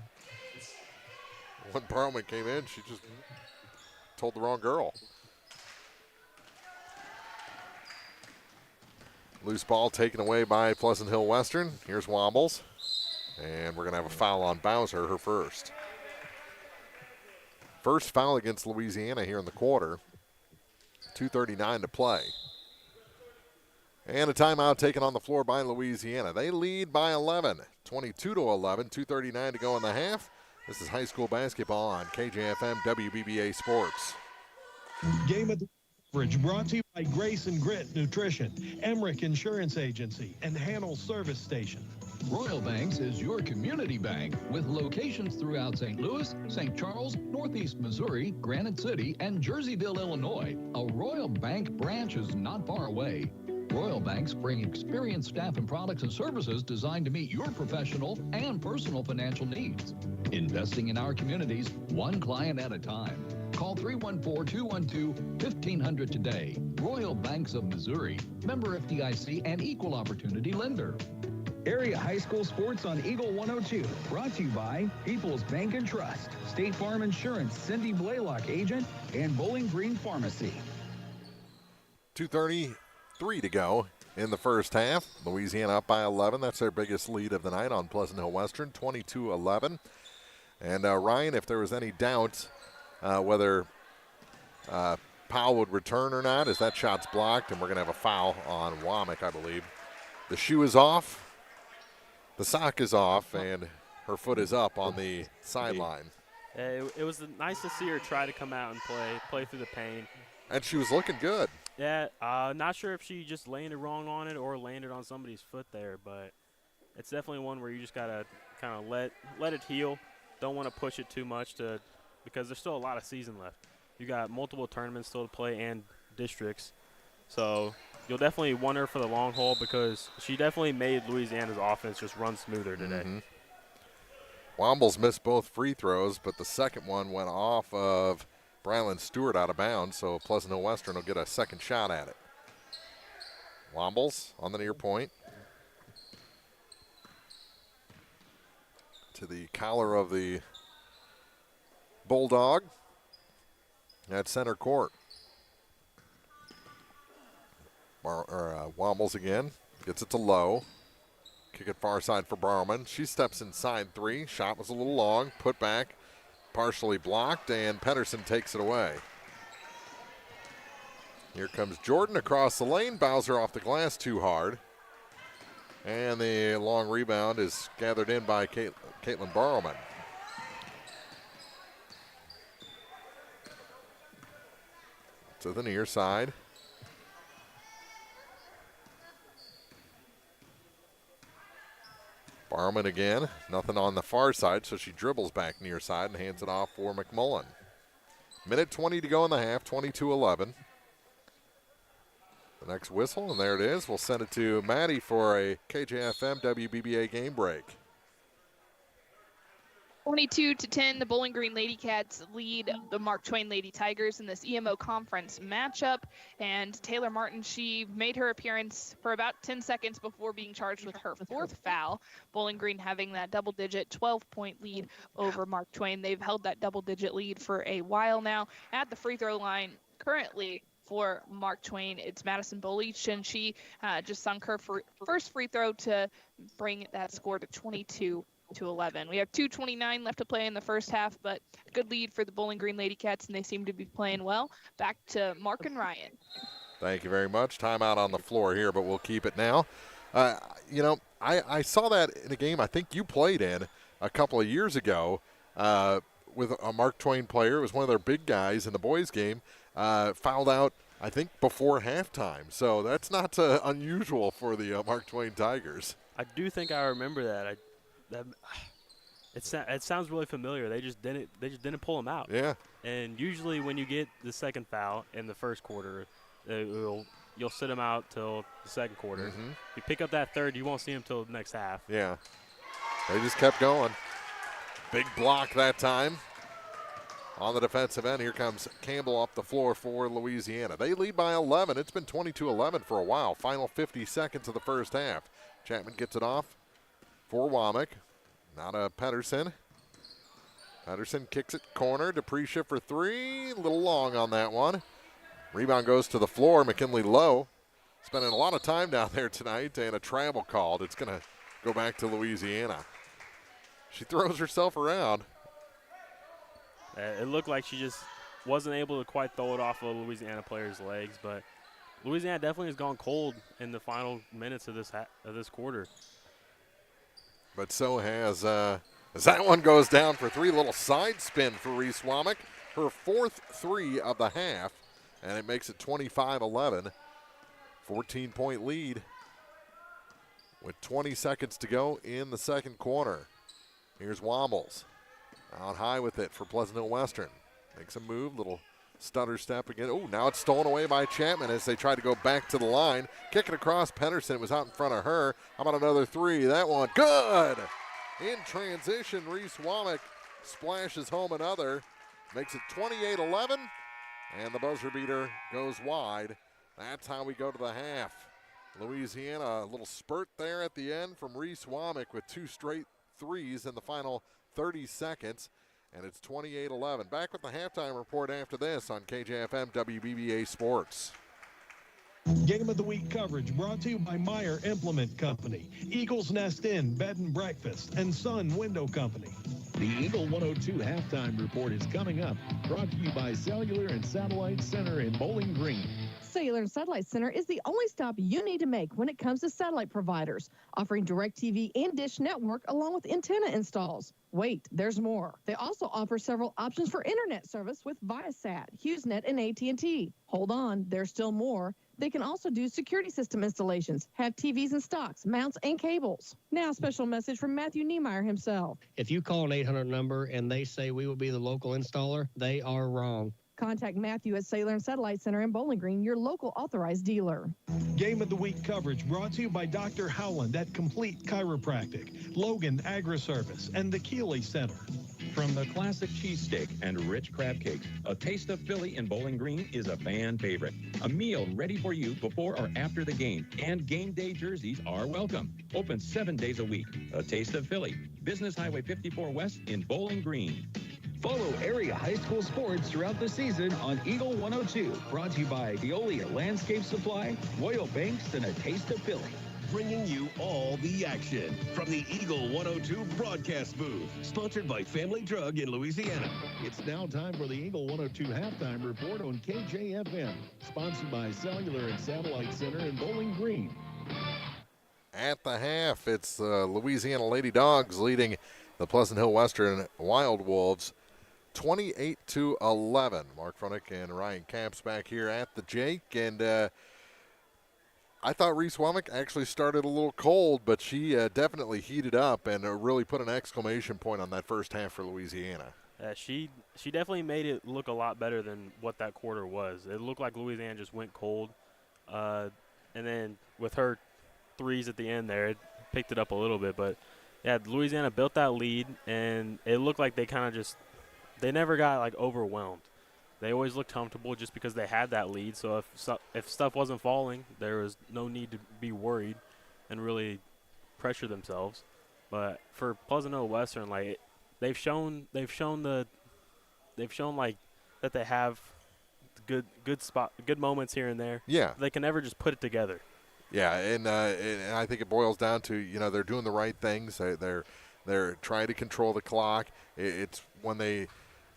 when Barrelman came in, she just told the wrong girl. Loose ball taken away by Pleasant Hill-Western. Here's Wobbles. And we're going to have a foul on Bowser, her first. First foul against Louisiana here in the quarter. 2:39 to play. And a timeout taken on the floor by Louisiana. They lead by 11, 22-11, 2:39 to go in the half. This is high school basketball on KJFM WBBA Sports. Game of the Coverage brought to you by Grace and Grit Nutrition, Emmerich Insurance Agency, and Hannell Service Station. Royal Banks is your community bank with locations throughout St. Louis, St. Charles, Northeast Missouri, Granite City, and Jerseyville, Illinois. A Royal Bank branch is not far away. Royal Banks bring experienced staff and products and services designed to meet your professional and personal financial needs. Investing in our communities, one client at a time. Call 314-212-1500 today. Royal Banks of Missouri, member FDIC and equal opportunity lender. Area high school sports on Eagle 102. Brought to you by People's Bank and Trust, State Farm Insurance, Cindy Blaylock agent, and Bowling Green Pharmacy. 2:33 to go in the first half. Louisiana up by 11. That's their biggest lead of the night on Pleasant Hill-Western, 22-11. And Ryan, if there was any doubt whether Powell would return or not, as that shot's blocked, and we're going to have a foul on Womack, I believe. The shoe is off, the sock is off, and her foot is up on the sideline. It was nice to see her try to come out and play through the pain. And she was looking good. Yeah, not sure if she just landed wrong on it or landed on somebody's foot there, but it's definitely one where you just got to kind of let it heal. Don't want to push it too much because there's still a lot of season left. You got multiple tournaments still to play and districts. So you'll definitely want her for the long haul because she definitely made Louisiana's offense just run smoother today. Wombles missed both free throws, but the second one went off of Brylan Stewart out of bounds, so Pleasant Hill-Western will get a second shot at it. Wombles on the near point. To the collar of the Bulldog at center court. Wombles again, gets it to Lowe. Kick it far side for Barman. She steps inside three. Shot was a little long. Put back. Partially blocked. And Pedersen takes it away. Here comes Jordan across the lane. Bowser off the glass too hard. And the long rebound is gathered in by Caitlin Barrowman. To the near side. Barman again, nothing on the far side, so she dribbles back near side and hands it off for McMullen. Minute 20 to go in the half, 22-11. The next whistle, and there it is. We'll send it to Maddie for a KJFM WBBA game break. 22-10, the Bowling Green Lady Cats lead the Mark Twain Lady Tigers in this EMO conference matchup. And Taylor Martin, she made her appearance for about 10 seconds before being charged with her fourth foul. Bowling Green having that double-digit 12-point lead over Mark Twain. They've held that double-digit lead for a while now. At the free throw line currently for Mark Twain, it's Madison Bolich, and she just sunk her first free throw to bring that score to 22-11. We have 2:29 left to play in the first half, but good lead for the Bowling Green Lady Cats, and they seem to be playing well. Back to Mark and Ryan. Thank you very much. Timeout on the floor here, but we'll keep it now. I saw that in a game I think you played in a couple of years ago with a Mark Twain player. It was one of their big guys in the boys' game. Fouled out, I think, before halftime. So that's not unusual for the Mark Twain Tigers. I do think I remember that. It sounds really familiar. They just didn't pull him out. Yeah. And usually when you get the second foul in the first quarter, you'll sit him out till the second quarter. Mm-hmm. You pick up that third, you won't see him till the next half. Yeah. They just kept going. Big block that time. On the defensive end, here comes Campbell up the floor for Louisiana. They lead by 11. It's been 22-11 for a while. Final 50 seconds of the first half. Chapman gets it off for Womack. Now to Pedersen. Pedersen kicks it corner. Deprecia for three. A little long on that one. Rebound goes to the floor. McKinley Lowe spending a lot of time down there tonight, and a travel called. It's going to go back to Louisiana. She throws herself around. It looked like she just wasn't able to quite throw it off a Louisiana player's legs, but Louisiana definitely has gone cold in the final minutes of this quarter. But so has, as that one goes down for three, little side spin for Reese Womack. Her fourth three of the half, and it makes it 25-11. 14-point lead with 20 seconds to go in the second quarter. Here's Wombles. Out high with it for Pleasant Hill-Western. Makes a move, little stutter step again. Oh, now it's stolen away by Chapman as they try to go back to the line. Kick it across Pedersen. It was out in front of her. How about another three? That one, good! In transition, Reese Womack splashes home another. Makes it 28-11, and the buzzer beater goes wide. That's how we go to the half. Louisiana, a little spurt there at the end from Reese Womack with two straight threes in the final 30 seconds, and it's 28-11. Back with the halftime report after this on KJFM WBBA Sports. Game of the Week coverage brought to you by Meyer Implement Company, Eagles Nest Inn, Bed and Breakfast, and Sun Window Company. The Eagle 102 halftime report is coming up, brought to you by Cellular and Satellite Center in Bowling Green. Cellular and Satellite Center is the only stop you need to make when it comes to satellite providers, offering DirecTV and Dish Network along with antenna installs. Wait, there's more. They also offer several options for internet service with Viasat, HughesNet, and AT&T. Hold on, there's still more. They can also do security system installations, have TVs in stocks, mounts, and cables. Now, special message from Matthew Niemeyer himself. If you call an 800 number and they say we will be the local installer, they are wrong. Contact Matthew at Sailor and Satellite Center in Bowling Green, your local authorized dealer. Game of the Week coverage brought to you by Dr. Howland at Complete Chiropractic, Logan Agri-Service, and the Keeley Center. From the classic cheesesteak and rich crab cakes, a taste of Philly in Bowling Green is a fan favorite. A meal ready for you before or after the game, and game day jerseys are welcome. Open 7 days a week. A taste of Philly. Business Highway 54 West in Bowling Green. Follow area high school sports throughout the season on Eagle 102. Brought to you by Veolia Landscape Supply, Royal Banks, and a taste of Philly. Bringing you all the action from the Eagle 102 broadcast booth. Sponsored by Family Drug in Louisiana. It's now time for the Eagle 102 halftime report on KJFM. Sponsored by Cellular and Satellite Center in Bowling Green. At the half, it's the Louisiana Lady Dogs leading the Pleasant Hill-Western WildWolves 28-11. Mark Fronick and Ryan Capps back here at the Jake, and I thought Reese Womack actually started a little cold, but she definitely heated up and really put an exclamation point on that first half for Louisiana. She definitely made it look a lot better than what that quarter was. It looked like Louisiana just went cold, and then with her threes at the end there, it picked it up a little bit. But, yeah, Louisiana built that lead, and it looked like they kind of just – they never got, like, overwhelmed. They always looked comfortable just because they had that lead. So if stuff wasn't falling, there was no need to be worried and really pressure themselves. But for Pleasant Hill-Western, like they've shown like that they have good moments here and there. Yeah, they can never just put it together. Yeah, and I think it boils down to they're doing the right things. They're trying to control the clock. It's when they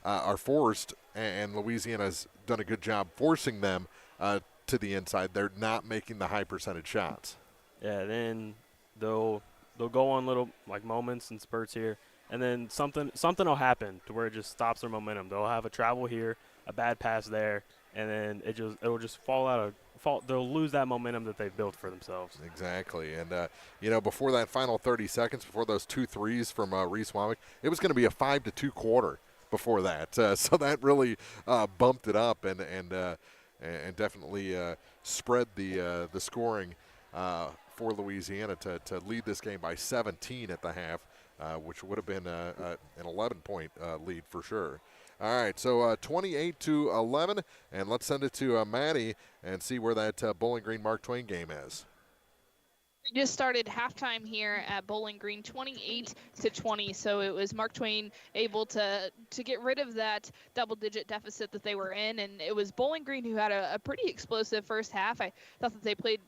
are forced. And Louisiana's done a good job forcing them to the inside. They're not making the high percentage shots. Yeah, then they'll go on little like moments and spurts here, and then something will happen to where it just stops their momentum. They'll have a travel here, a bad pass there, and then it'll just fall. They'll lose that momentum that they've built for themselves. Exactly, and before that final 30 seconds, before those 2 threes from Reese Womack, it was going to be a 5-2 quarter. Before that, so that really bumped it up and definitely spread the scoring for Louisiana to lead this game by 17 at the half, which would have been an 11-point lead for sure. All right, so 28-11, and let's send it to Maddie and see where that Bowling Green Mark Twain game is. Just started halftime here at Bowling Green, 28-20. So it was Mark Twain able to get rid of that double-digit deficit that they were in, and it was Bowling Green who had a pretty explosive first half. I thought that they played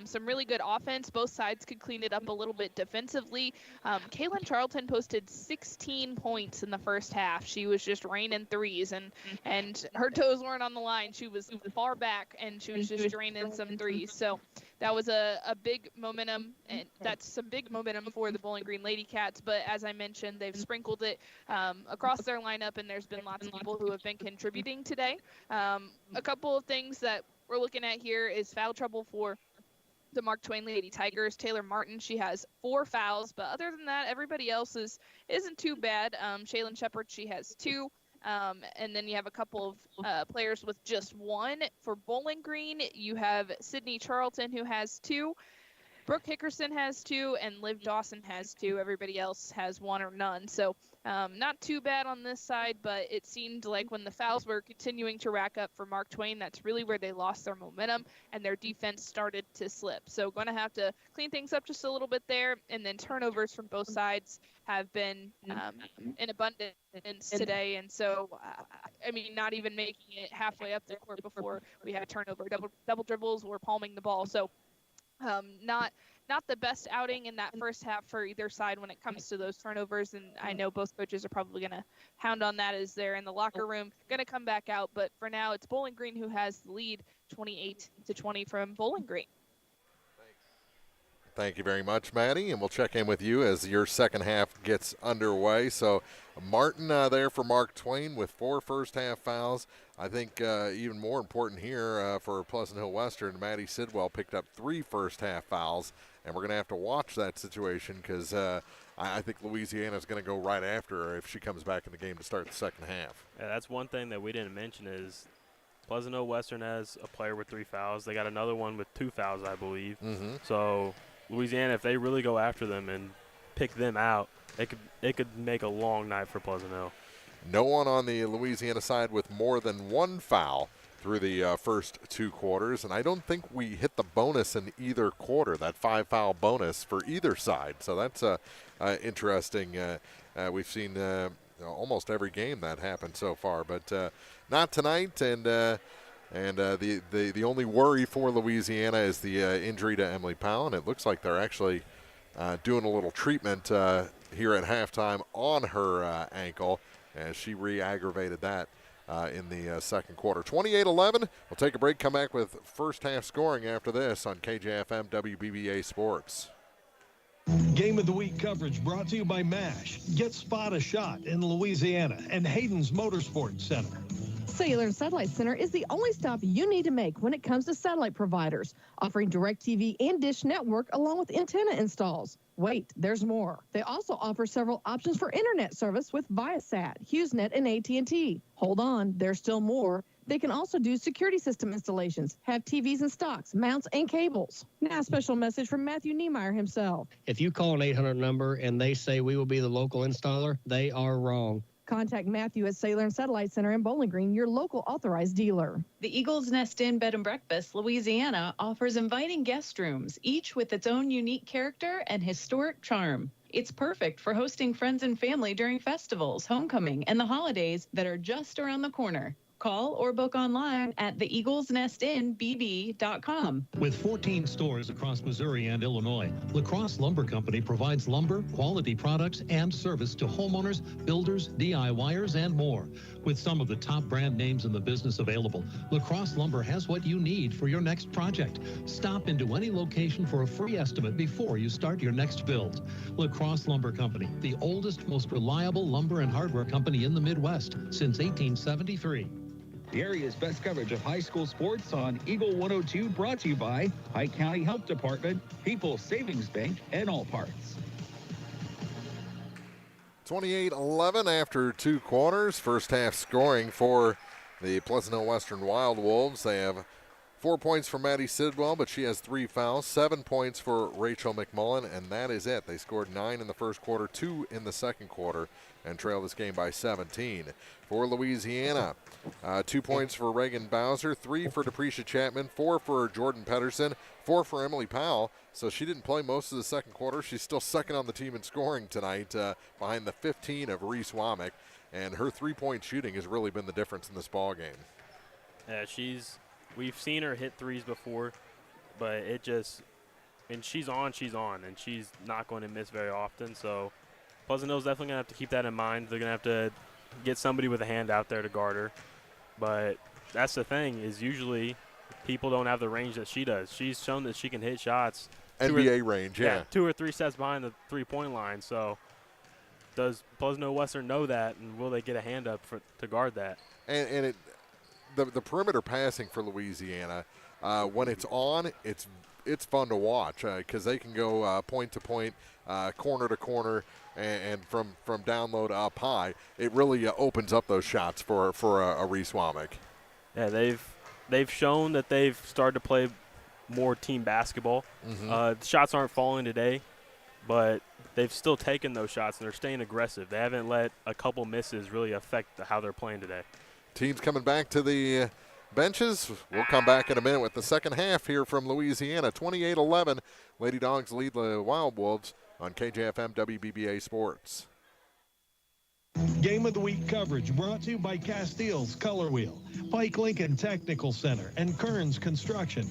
some really good offense. Both sides could clean it up a little bit defensively. Kaylin Charlton posted 16 points in the first half. She was just raining threes, and her toes weren't on the line. She was far back, and she was just raining some threes. So that was a big momentum, and that's some big momentum for the Bowling Green Lady Cats. But as I mentioned, they've sprinkled it across their lineup, and there's been lots of people who have been contributing today. A couple of things that we're looking at here is foul trouble for the Mark Twain Lady Tigers. Taylor Martin, she has 4 fouls, but other than that, everybody else isn't too bad. Shaylin Shepard, she has 2. And then you have a couple of players with just 1. For Bowling Green, you have Sydney Charlton, who has 2. Brooke Hickerson has 2, and Liv Dawson has 2. Everybody else has 1 or none. So not too bad on this side, but it seemed like when the fouls were continuing to rack up for Mark Twain, that's really where they lost their momentum and their defense started to slip. So going to have to clean things up just a little bit there. And then turnovers from both sides have been in abundance today. And so, not even making it halfway up the court before we had a turnover. Double dribbles or palming the ball. So not the best outing in that first half for either side when it comes to those turnovers, and I know both coaches are probably going to hound on that as they're in the locker room, going to come back out. But for now, it's Bowling Green who has the lead, 28-20 from Bowling Green. Thank you very much, Maddie, and we'll check in with you as your second half gets underway. So Martin there for Mark Twain with 4 first-half fouls. I think even more important here for Pleasant Hill-Western, Maddie Sidwell picked up 3 first-half fouls, and we're going to have to watch that situation because I think Louisiana is going to go right after her if she comes back in the game to start the second half. Yeah, that's one thing that we didn't mention is Pleasant Hill-Western has a player with 3 fouls. They got another one with 2 fouls, I believe. Mm-hmm. So Louisiana, if they really go after them and pick them out, it could make a long night for Pleasant Hill. No one on the Louisiana side with more than 1 foul through the first 2 quarters, and I don't think we hit the bonus in either quarter, that 5-foul bonus for either side. So that's interesting. We've seen almost every game that happened so far, but not tonight. And the only worry for Louisiana is the injury to Emily Powell, and it looks like they're actually doing a little treatment here at halftime on her ankle, as she re-aggravated that in the second quarter. 28-11. We'll take a break, come back with first half scoring after this on KJFM WBBA Sports. Game of the Week coverage brought to you by MASH. Get Spot a Shot in Louisiana and Hayden's Motorsports Center. Cellular and Satellite Center is the only stop you need to make when it comes to satellite providers, offering DirecTV and Dish Network along with antenna installs. Wait, there's more. They also offer several options for internet service with Viasat, HughesNet, and AT&T. Hold on, there's still more. They can also do security system installations, have TVs in stocks, mounts, and cables. Now a special message from Matthew Niemeyer himself. If you call an 800 number and they say we will be the local installer, they are wrong. Contact Matthew at Cellular and Satellite Center in Bowling Green, your local authorized dealer. The Eagles Nest Inn Bed and Breakfast, Louisiana, offers inviting guest rooms, each with its own unique character and historic charm. It's perfect for hosting friends and family during festivals, homecoming, and the holidays that are just around the corner. Call or book online at theeaglesnestinbb.com. With 14 stores across Missouri and Illinois, La Crosse Lumber Company provides lumber, quality products, and service to homeowners, builders, DIYers, and more. With some of the top brand names in the business available, La Crosse Lumber has what you need for your next project. Stop into any location for a free estimate before you start your next build. La Crosse Lumber Company, the oldest, most reliable lumber and hardware company in the Midwest since 1873. The area's best coverage of high school sports on Eagle 102, brought to you by Pike County Health Department, People's Savings Bank, and All Parts. 28-11 after 2 quarters. First half scoring for the Pleasant Hill-Western WildWolves. They have 4 points for Maddie Sidwell, but she has 3 fouls. 7 points for Rachel McMullen, and that is it. They scored 9 in the first quarter, 2 in the second quarter, and trailed this game by 17. For Louisiana, 2 points for Reagan Bowser, 3 for Deprecia Chapman, 4 for Jordan Pedersen, 4 for Emily Powell. So she didn't play most of the second quarter. She's still second on the team in scoring tonight, behind the 15 of Reese Womack, and her 3-point shooting has really been the difference in this ball game. Yeah, we've seen her hit threes before, but and she's on, and she's not going to miss very often. So Pleasant Hill's definitely going to have to keep that in mind. They're going to have to get somebody with a hand out there to guard her. But that's the thing, is usually people don't have the range that she does. She's shown that she can hit shots. NBA range, yeah. 2 or 3 steps behind the three-point line. So does Pleasant Hill-Western know that, and will they get a hand up to guard that? And the perimeter passing for Louisiana, when it's on, it's fun to watch because they can go point to point, corner to corner, and from down low to up high. It really opens up those shots for a Reese Womack. Yeah, they've shown that they've started to play more team basketball. Mm-hmm. The shots aren't falling today, but they've still taken those shots, and they're staying aggressive. They haven't let a couple misses really affect how they're playing today. Teams coming back to the benches. We'll come back in a minute with the second half here from Louisiana. 28-11. Lady Dogs lead the WildWolves on KJFM WBBA Sports. Game of the Week coverage brought to you by Castile's Color Wheel, Pike Lincoln Technical Center, and Kearns Construction.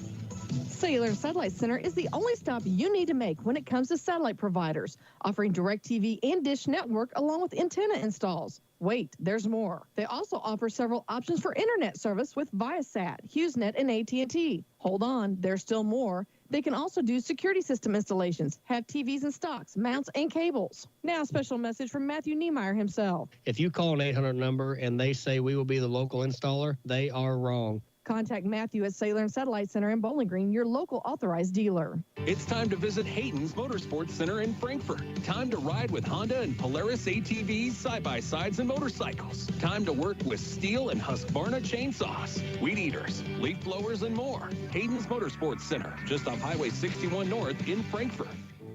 Cellular and Satellite Center is the only stop you need to make when it comes to satellite providers, offering DirecTV and Dish Network along with antenna installs. Wait, there's more. They also offer several options for internet service with Viasat, HughesNet, and AT&T. Hold on, there's still more. They can also do security system installations, have TVs and stocks, mounts, and cables. Now, a special message from Matthew Niemeyer himself. If you call an 800 number and they say we will be the local installer, they are wrong. Contact Matthew at Sailor and Satellite Center in Bowling Green, your local authorized dealer. It's time to visit Hayden's Motorsports Center in Frankfort. Time to ride with Honda and Polaris ATVs, side-by-sides, and motorcycles. Time to work with Steel and Husqvarna chainsaws, weed eaters, leaf blowers, and more. Hayden's Motorsports Center, just off Highway 61 North in Frankfort.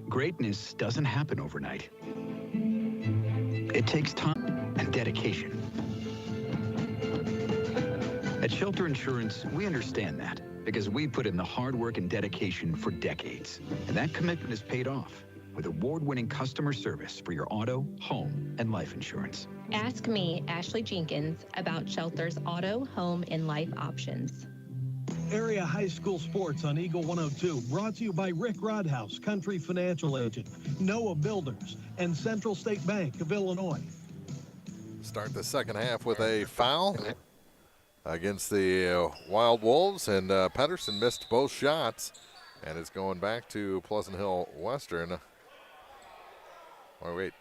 Greatness doesn't happen overnight. It takes time and dedication. At Shelter Insurance, we understand that because we put in the hard work and dedication for decades. And that commitment is paid off with award-winning customer service for your auto, home, and life insurance. Ask me, Ashley Jenkins, about Shelter's auto, home, and life options. Area High School Sports on Eagle 102, brought to you by Rick Rodhouse, Country Financial Agent, Noah Builders, and Central State Bank of Illinois. Start the second half with a foul against the Wild Wolves, and Pedersen missed both shots, and it's going back to Pleasant Hill-Western. Oh, wait.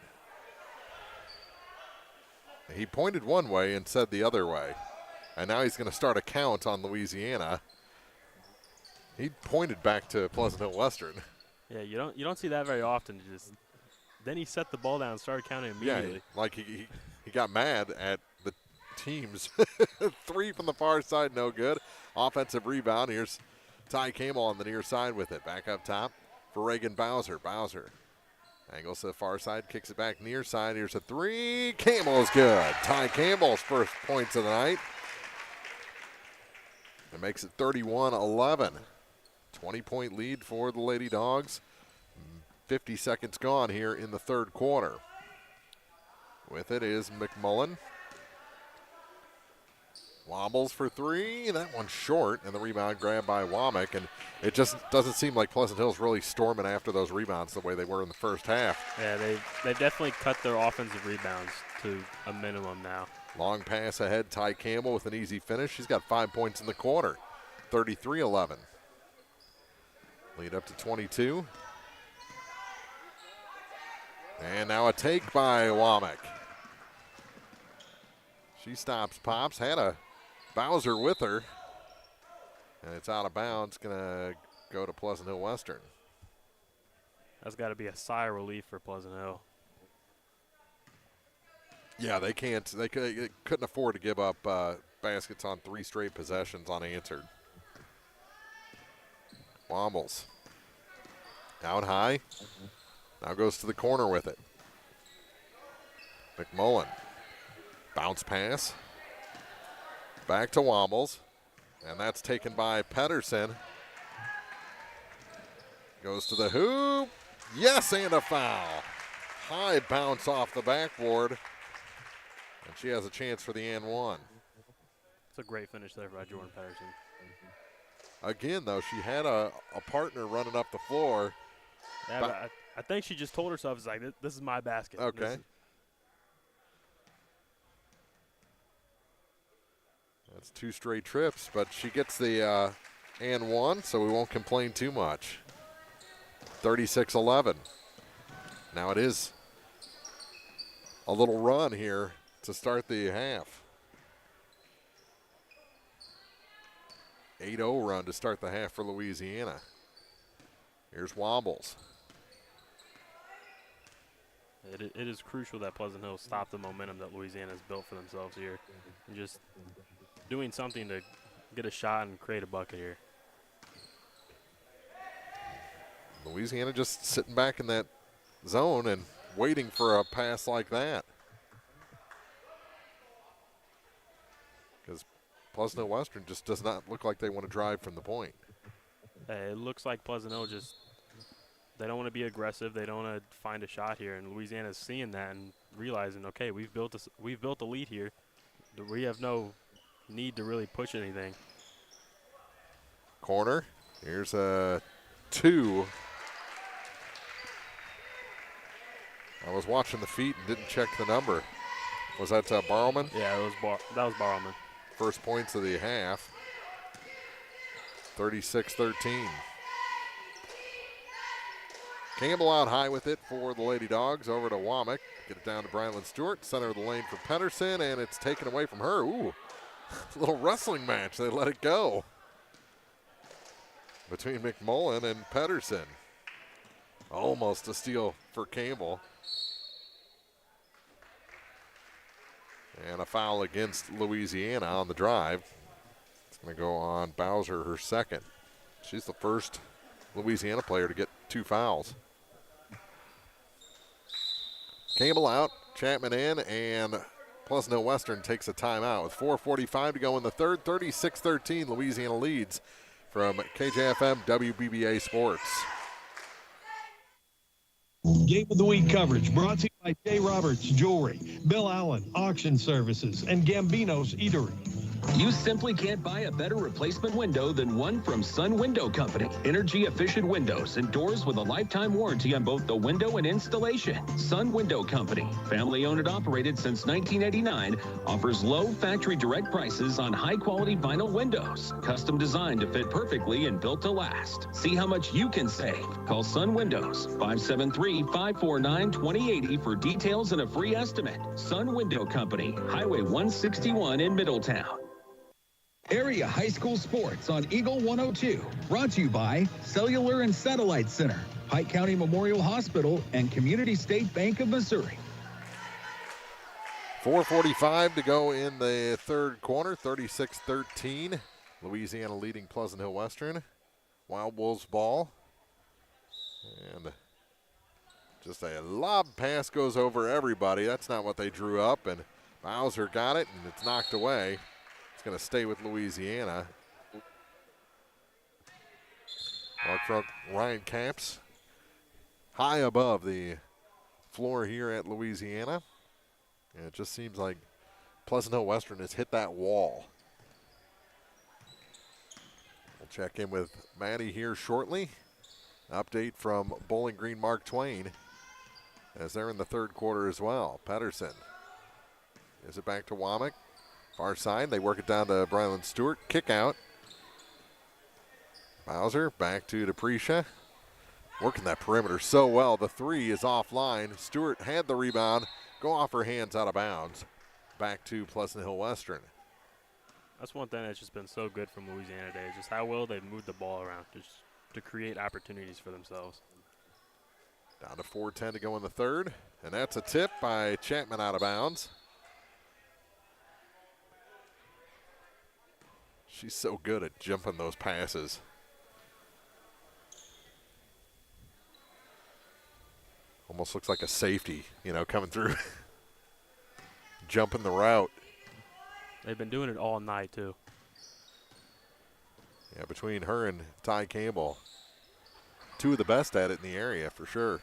He pointed one way and said the other way, and now he's going to start a count on Louisiana. He pointed back to Pleasant Hill-Western. Yeah, you don't see that very often. Then he set the ball down and started counting immediately. Yeah, like he got mad at the teams. 3 from the far side, no good. Offensive rebound. Here's Ty Camel on the near side with it. Back up top for Reagan Bowser. Bowser angles to the far side, kicks it back near side. Here's a 3. Campbell's good. Ty Campbell's first points of the night. It makes it 31-11. 20-point lead for the Lady Dogs. 50 seconds gone here in the third quarter. With it is McMullen. Wobbles for 3. That one's short, and the rebound grabbed by Womack. And it just doesn't seem like Pleasant Hill's really storming after those rebounds the way they were in the first half. Yeah, they've definitely cut their offensive rebounds to a minimum now. Long pass ahead, Ty Campbell with an easy finish. He's got 5 points in the quarter, 33-11. Lead up to 22. And now a take by Womack. She stops Pops, had a Bowser with her, and it's out of bounds. Going to go to Pleasant Hill-Western. That's got to be a sigh of relief for Pleasant Hill. Yeah, they couldn't afford to give up baskets on 3 straight possessions unanswered. Wombles out high. Now goes to the corner with it. McMullen. Bounce pass. Back to Wombles. And that's taken by Pedersen. Goes to the hoop. Yes, and a foul. High bounce off the backboard. And she has a chance for the and one. It's a great finish there by Jordan Pedersen. Again, though, she had a partner running up the floor. Yeah, but I think she just told herself, it's like, this is my basket. Okay. That's 2 straight trips, but she gets the and one, so we won't complain too much. 36-11. Now it is a little run here to start the half. 8-0 run to start the half for Louisiana. Here's Wombles. It is crucial that Pleasant Hill stop the momentum that Louisiana has built for themselves here. And just doing something to get a shot and create a bucket here. Louisiana just sitting back in that zone and waiting for a pass like that. Because Pleasant Hill-Western just does not look like they want to drive from the point. It looks like Pleasant Hill just, they don't want to be aggressive. They don't want to find a shot here. And Louisiana's seeing that and realizing, okay, we've built a lead here. We have no need to really push anything. Corner. Here's a 2. I was watching the feet and didn't check the number. Was that Barrowman? Yeah, that was Barrowman. First points of the half. 36-13. Campbell out high with it for the Lady Dogs. Over to Womack. Get it down to Brylan Stewart. Center of the lane for Pedersen, and it's taken away from her. Ooh, little wrestling match. They let it go between McMullen and Pedersen. Almost a steal for Campbell. And a foul against Louisiana on the drive. It's going to go on Bowser, her second. She's the first Louisiana player to get 2 fouls. Campbell out, Chapman in, and Pleasant Hill-Western takes a timeout with 4:45 to go in the third. 36-13, Louisiana leads from KJFM WBBA Sports. Game of the Week coverage brought to you by J. Roberts Jewelry, Bill Allen Auction Services, and Gambino's Eatery. You simply can't buy a better replacement window than one from Sun Window Company. Energy-efficient windows and doors with a lifetime warranty on both the window and installation. Sun Window Company, family-owned and operated since 1989, offers low factory direct prices on high-quality vinyl windows. Custom designed to fit perfectly and built to last. See how much you can save. Call Sun Windows, 573-549-2080 for details and a free estimate. Sun Window Company, Highway 161 in Middletown. Area high school sports on Eagle 102. Brought to you by Cellular and Satellite Center, Pike County Memorial Hospital, and Community State Bank of Missouri. 4:45 to go in the third quarter, 36-13. Louisiana leading Pleasant Hill-Western. WildWolves ball. And just a lob pass goes over everybody. That's not what they drew up, and Bowser got it, and it's knocked away. It's going to stay with Louisiana. Mark front Ryan Camps high above the floor here at Louisiana. And it just seems like Pleasant Hill-Western has hit that wall. We'll check in with Maddie here shortly. Update from Bowling Green Mark Twain as they're in the third quarter as well. Pedersen gives it back to Womack. Far side, they work it down to Brylan Stewart. Kick out. Bowser back to Deprecia. Working that perimeter so well. The three is offline. Stewart had the rebound. Go off her hands out of bounds. Back to Pleasant Hill-Western. That's one thing that's just been so good from Louisiana today, is just how well they've moved the ball around just to create opportunities for themselves. Down to 4:10 to go in the third. And that's a tip by Chapman out of bounds. She's so good at jumping those passes. Almost looks like a safety, coming through. Jumping the route. They've been doing it all night, too. Yeah, between her and Ty Campbell. Two of the best at it in the area, for sure.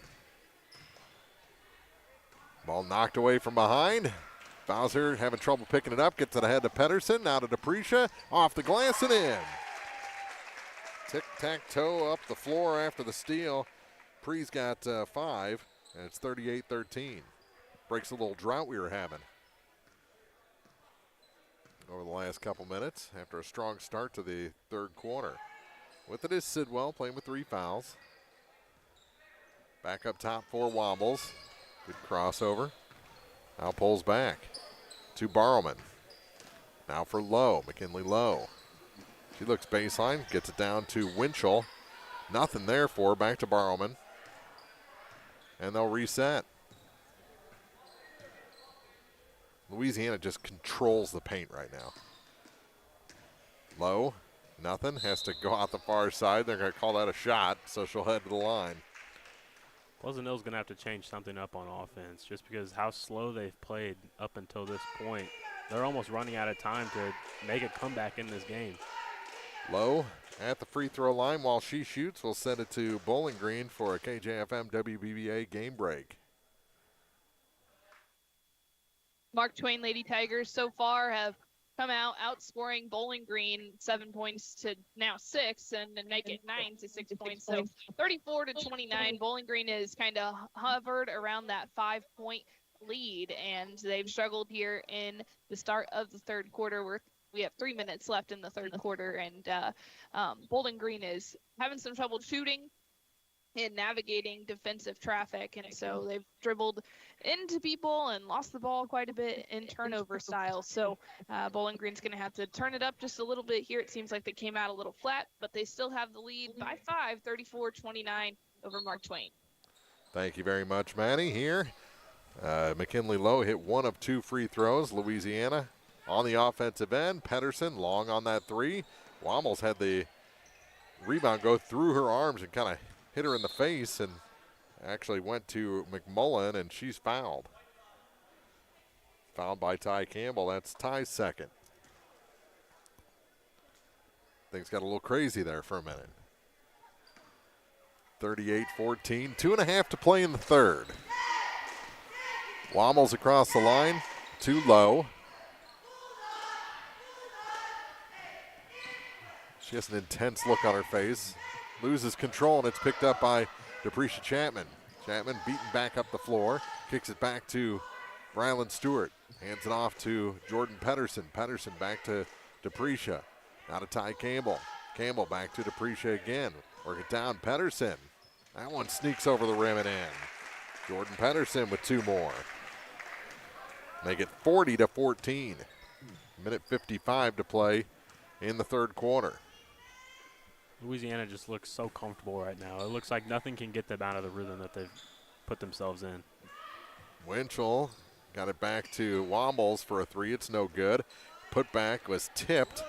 Ball knocked away from behind. Bowser having trouble picking it up, gets it ahead to Pedersen, now to Deprecia, off the glass and in. Tic-tac-toe up the floor after the steal. Pre's got 5, and it's 38-13. Breaks a little drought we were having over the last couple minutes after a strong start to the third quarter. With it is Sidwell playing with 3 fouls. Back up top for Wobbles. Good crossover. Now pulls back to Barrowman. Now for Lowe, McKinley Lowe. She looks baseline, gets it down to Winchell. Nothing there for her, back to Barrowman. And they'll reset. Louisiana just controls the paint right now. Lowe, nothing, has to go out the far side. They're going to call that a shot, so she'll head to the line. Pleasant Hill's going to have to change something up on offense just because how slow they've played up until this point. They're almost running out of time to make a comeback in this game. Lowe at the free throw line while she shoots. We'll send it to Bowling Green for a KJFM WBBA game break. Mark Twain Lady Tigers so far have come out outscoring Bowling Green 7 points to now 6 and then make it 9 to 6 points. So 34-29. Bowling Green has kind of hovered around that 5-point lead, and they've struggled here in the start of the third quarter. We have 3 minutes left in the third quarter, and Bowling Green is having some trouble shooting in navigating defensive traffic. And so they've dribbled into people and lost the ball quite a bit in turnover style. So Bowling Green's going to have to turn it up just a little bit here. It seems like they came out a little flat, but they still have the lead by 5, 34-29 over Mark Twain. Thank you very much, Maddie. Here, McKinley Lowe hit 1 of 2 free throws. Louisiana on the offensive end. Pedersen long on that 3. Wombles had the rebound go through her arms and kind of hit her in the face, and actually went to McMullen, and she's fouled. Fouled by Ty Campbell. That's Ty's second. Things got a little crazy there for a minute. 38-14, 2.5 to play in the third. Wombles across the line, too low. She has an intense look on her face. Loses control, and it's picked up by Deprecia Chapman. Chapman beaten back up the floor, kicks it back to Brylan Stewart. Hands it off to Jordan Pedersen. Pedersen back to Deprecia. Now to Ty Campbell. Campbell back to Deprecia again. Work it down, Pedersen. That one sneaks over the rim and in. Jordan Pedersen with 2 more. Make it 40-14. Minute 55 to play in the third quarter. Louisiana just looks so comfortable right now. It looks like nothing can get them out of the rhythm that they've put themselves in. Winchell got it back to Wombles for a 3. It's no good. Put back was tipped.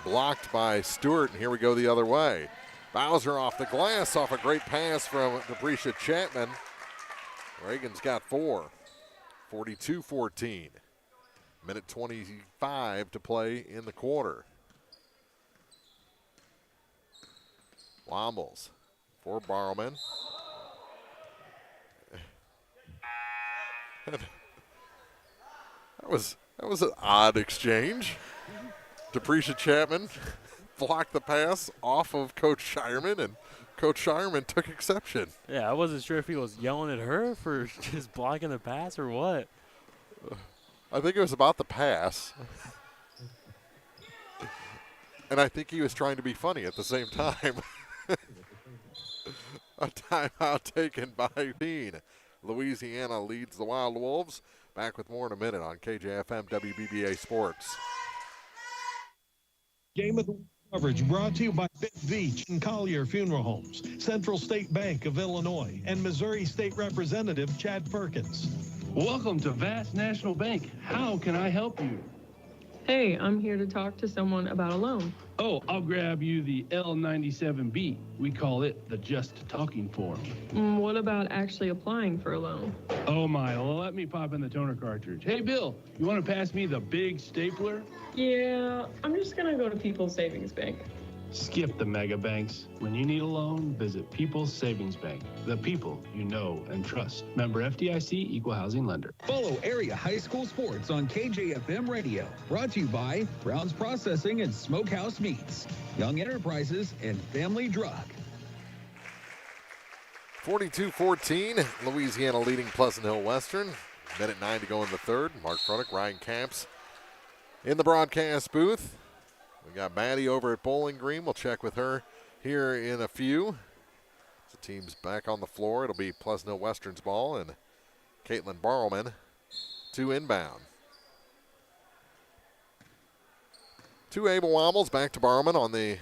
Blocked by Stewart, and here we go the other way. Bowser off the glass off a great pass from Deprecia Chapman. Reagan's got 4. 42-14. Minute 25 to play in the quarter. Wombles for Barrowman. That was an odd exchange. Deprecia Chapman blocked the pass off of Coach Shireman, and Coach Shireman took exception. Yeah, I wasn't sure if he was yelling at her for just blocking the pass or what. I think it was about the pass. And I think he was trying to be funny at the same time. A timeout taken by Dean. Louisiana leads the Wild Wolves. Back with more in a minute on KJFM WBBA Sports. Game of the Week coverage brought to you by Big Beach and Collier Funeral Homes, Central State Bank of Illinois, and Missouri State Representative Chad Perkins. Welcome to Vast National Bank. How can I help you? Hey, I'm here to talk to someone about a loan. Oh, I'll grab you the L97B. We call it the Just Talking form. What about actually applying for a loan? Oh my, well, let me pop in the toner cartridge. Hey, Bill, you want to pass me the big stapler? Yeah, I'm just going to go to People's Savings Bank. Skip the mega banks. When you need a loan, visit People's Savings Bank. The people you know and trust. Member FDIC, Equal Housing Lender. Follow area high school sports on KJFM Radio. Brought to you by Brown's Processing and Smokehouse Meats, Young Enterprises, and Family Drug. 42-14, Louisiana leading Pleasant Hill-Western. Minute 9 to go in the third. Mark Fronick, Ryan Camps in the broadcast booth. We got Maddie over at Bowling Green. We'll check with her here in a few. The team's back on the floor. It'll be Pleasant Hill-Western's ball, and Caitlin Barrowman to inbound. 2 Abel Wombles back to Barrowman on the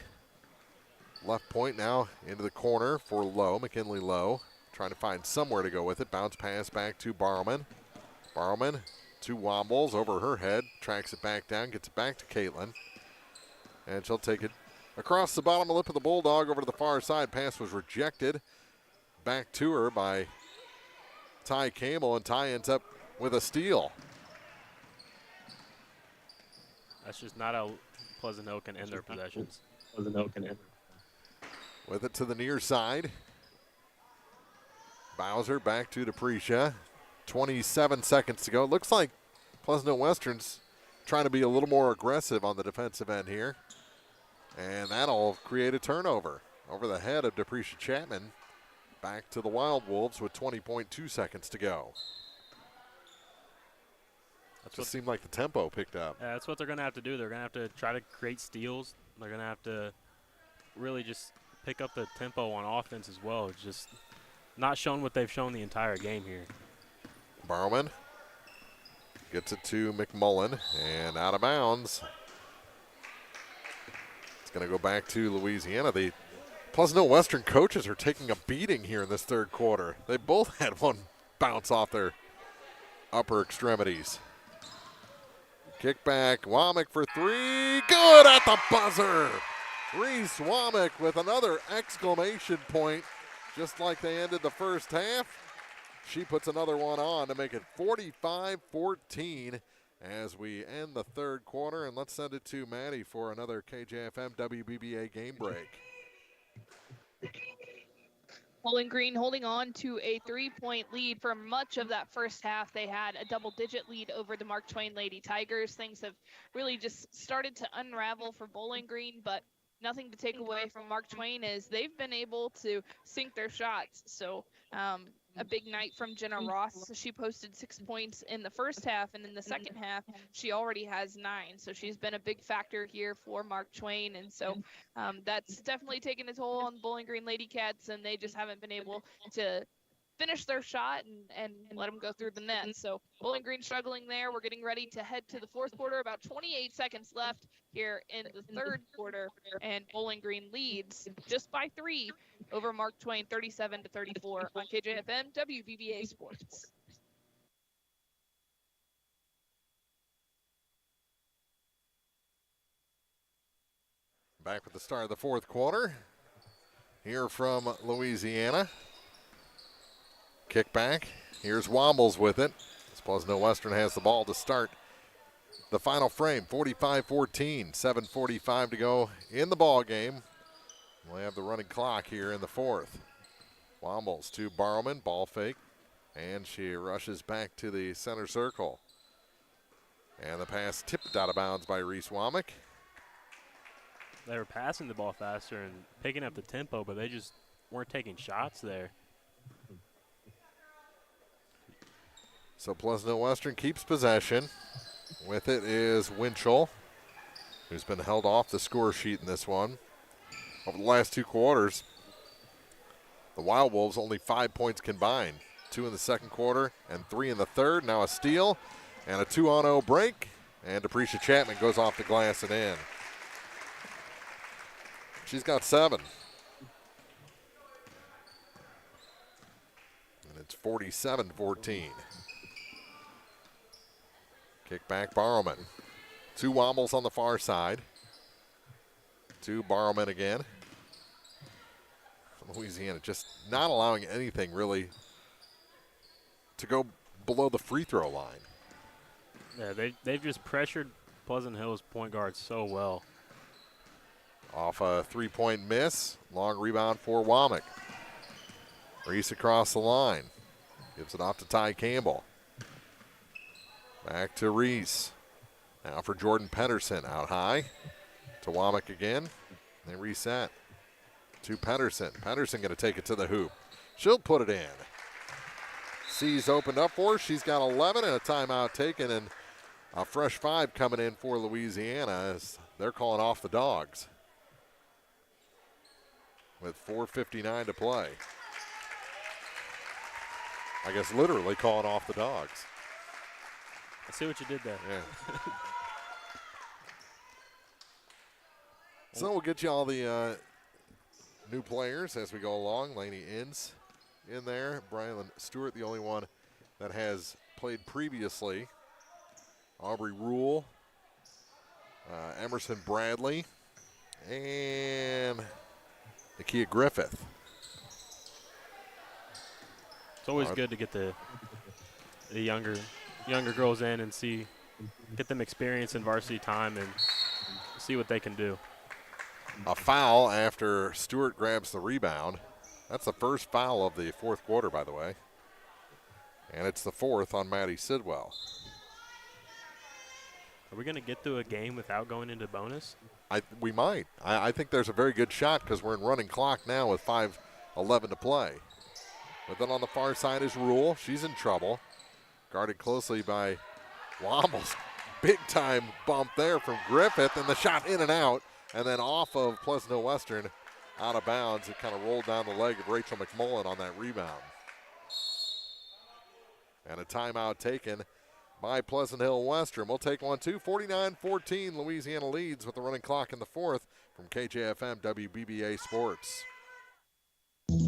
left point now into the corner for Lowe, McKinley Lowe. Trying to find somewhere to go with it. Bounce pass back to Barrowman. Barrowman to Wombles over her head. Tracks it back down, gets it back to Caitlin. And she'll take it across the bottom lip of the Bulldog over to the far side. Pass was rejected. Back to her by Ty Campbell, and Ty ends up with a steal. That's just not how Pleasant Hill can end their possessions. Pleasant Hill can end. With it to the near side. Bowser back to Deprecia. 27 seconds to go. It looks like Pleasant Hill Western's trying to be a little more aggressive on the defensive end here. And that'll create a turnover over the head of Deprecia Chapman. Back to the Wild Wolves with 20.2 seconds to go. It just seemed like the tempo picked up. Yeah, that's what they're going to have to do. They're going to have to try to create steals. They're going to have to really just pick up the tempo on offense as well. It's just not shown what they've shown the entire game here. Barrowman gets it to McMullen and out of bounds. It's going to go back to Louisiana. The Pleasant Hill-Western coaches are taking a beating here in this third quarter. They both had one bounce off their upper extremities. Kick back, Womack for three. Good at the buzzer. Reese Womack with another exclamation point, just like they ended the first half. She puts another one on to make it 45-14 as we end the third quarter. And let's send it to Maddie for another KJFM WBBA game break. Bowling Green holding on to a 3-point lead for much of that first half. They had a double-digit lead over the Mark Twain Lady Tigers. Things have really just started to unravel for Bowling Green, but nothing to take away from Mark Twain is they've been able to sink their shots. So a big night from Jenna Ross. She posted 6 points in the first half, and in the second half, she already has 9. So she's been a big factor here for Mark Twain. And so that's definitely taken a toll on the Bowling Green Lady Cats, and they just haven't been able to finish their shot and let them go through the net. So Bowling Green struggling there. We're getting ready to head to the fourth quarter. About 28 seconds left here in the third quarter, and Bowling Green leads just by 3 over Mark Twain, 37-34 on KJFM WBBA Sports. Back with the start of the fourth quarter. Here from Louisiana. Kick back. Here's Wombles with it. Pleasant Hill-Western has the ball to start the final frame. 45-14. 7:45 to go in the ball game. We'll have the running clock here in the fourth. Wombles to Barrowman. Ball fake. And she rushes back to the center circle. And the pass tipped out of bounds by Reese Womack. They were passing the ball faster and picking up the tempo, but they just weren't taking shots there. So Pleasant Hill-Western keeps possession. With it is Winchell, who's been held off the score sheet in this one. Over the last 2 quarters, the WildWolves only 5 points combined. 2 in the second quarter and 3 in the third. Now a steal and a 2-on-0 break. And Deprecia Chapman goes off the glass and in. She's got 7. And it's 47-14. Kick back, Barrowman. 2 Wombles on the far side. 2 Barrowman again. Louisiana just not allowing anything really to go below the free throw line. Yeah, they've just pressured Pleasant Hill's point guard so well. Off a 3-point miss. Long rebound for Womack. Reese across the line. Gives it off to Ty Campbell. Back to Reese. Now for Jordan Pedersen. Out high. To Womack again. They reset. To Pedersen. Pedersen going to take it to the hoop. She'll put it in. C's opened up for her. She's got 11 and a timeout taken, and a fresh 5 coming in for Louisiana as they're calling off the Dogs with 4:59 to play. I guess literally calling off the Dogs. I see what you did there. Yeah. So we'll get you all the new players as we go along. Lainey Inns in there. Brylan Stewart, the only one that has played previously. Aubrey Rule. Emerson Bradley. And Nakia Griffith. It's always good to get the younger girls in and get them experience in varsity time and see what they can do. A foul after Stewart grabs the rebound. That's the first foul of the fourth quarter, by the way. And it's the 4th on Maddie Sidwell. Are we going to get through a game without going into bonus? We might. I think there's a very good shot because we're in running clock now with 5:11 to play. But then on the far side is Rule. She's in trouble. Guarded closely by Wombles. Big time bump there from Griffith, and the shot in and out. And then off of Pleasant Hill-Western out of bounds. It kind of rolled down the leg of Rachel McMullen on that rebound. And a timeout taken by Pleasant Hill-Western. We'll take one too. 49-14, Louisiana leads with the running clock in the fourth from KJFM WBBA Sports.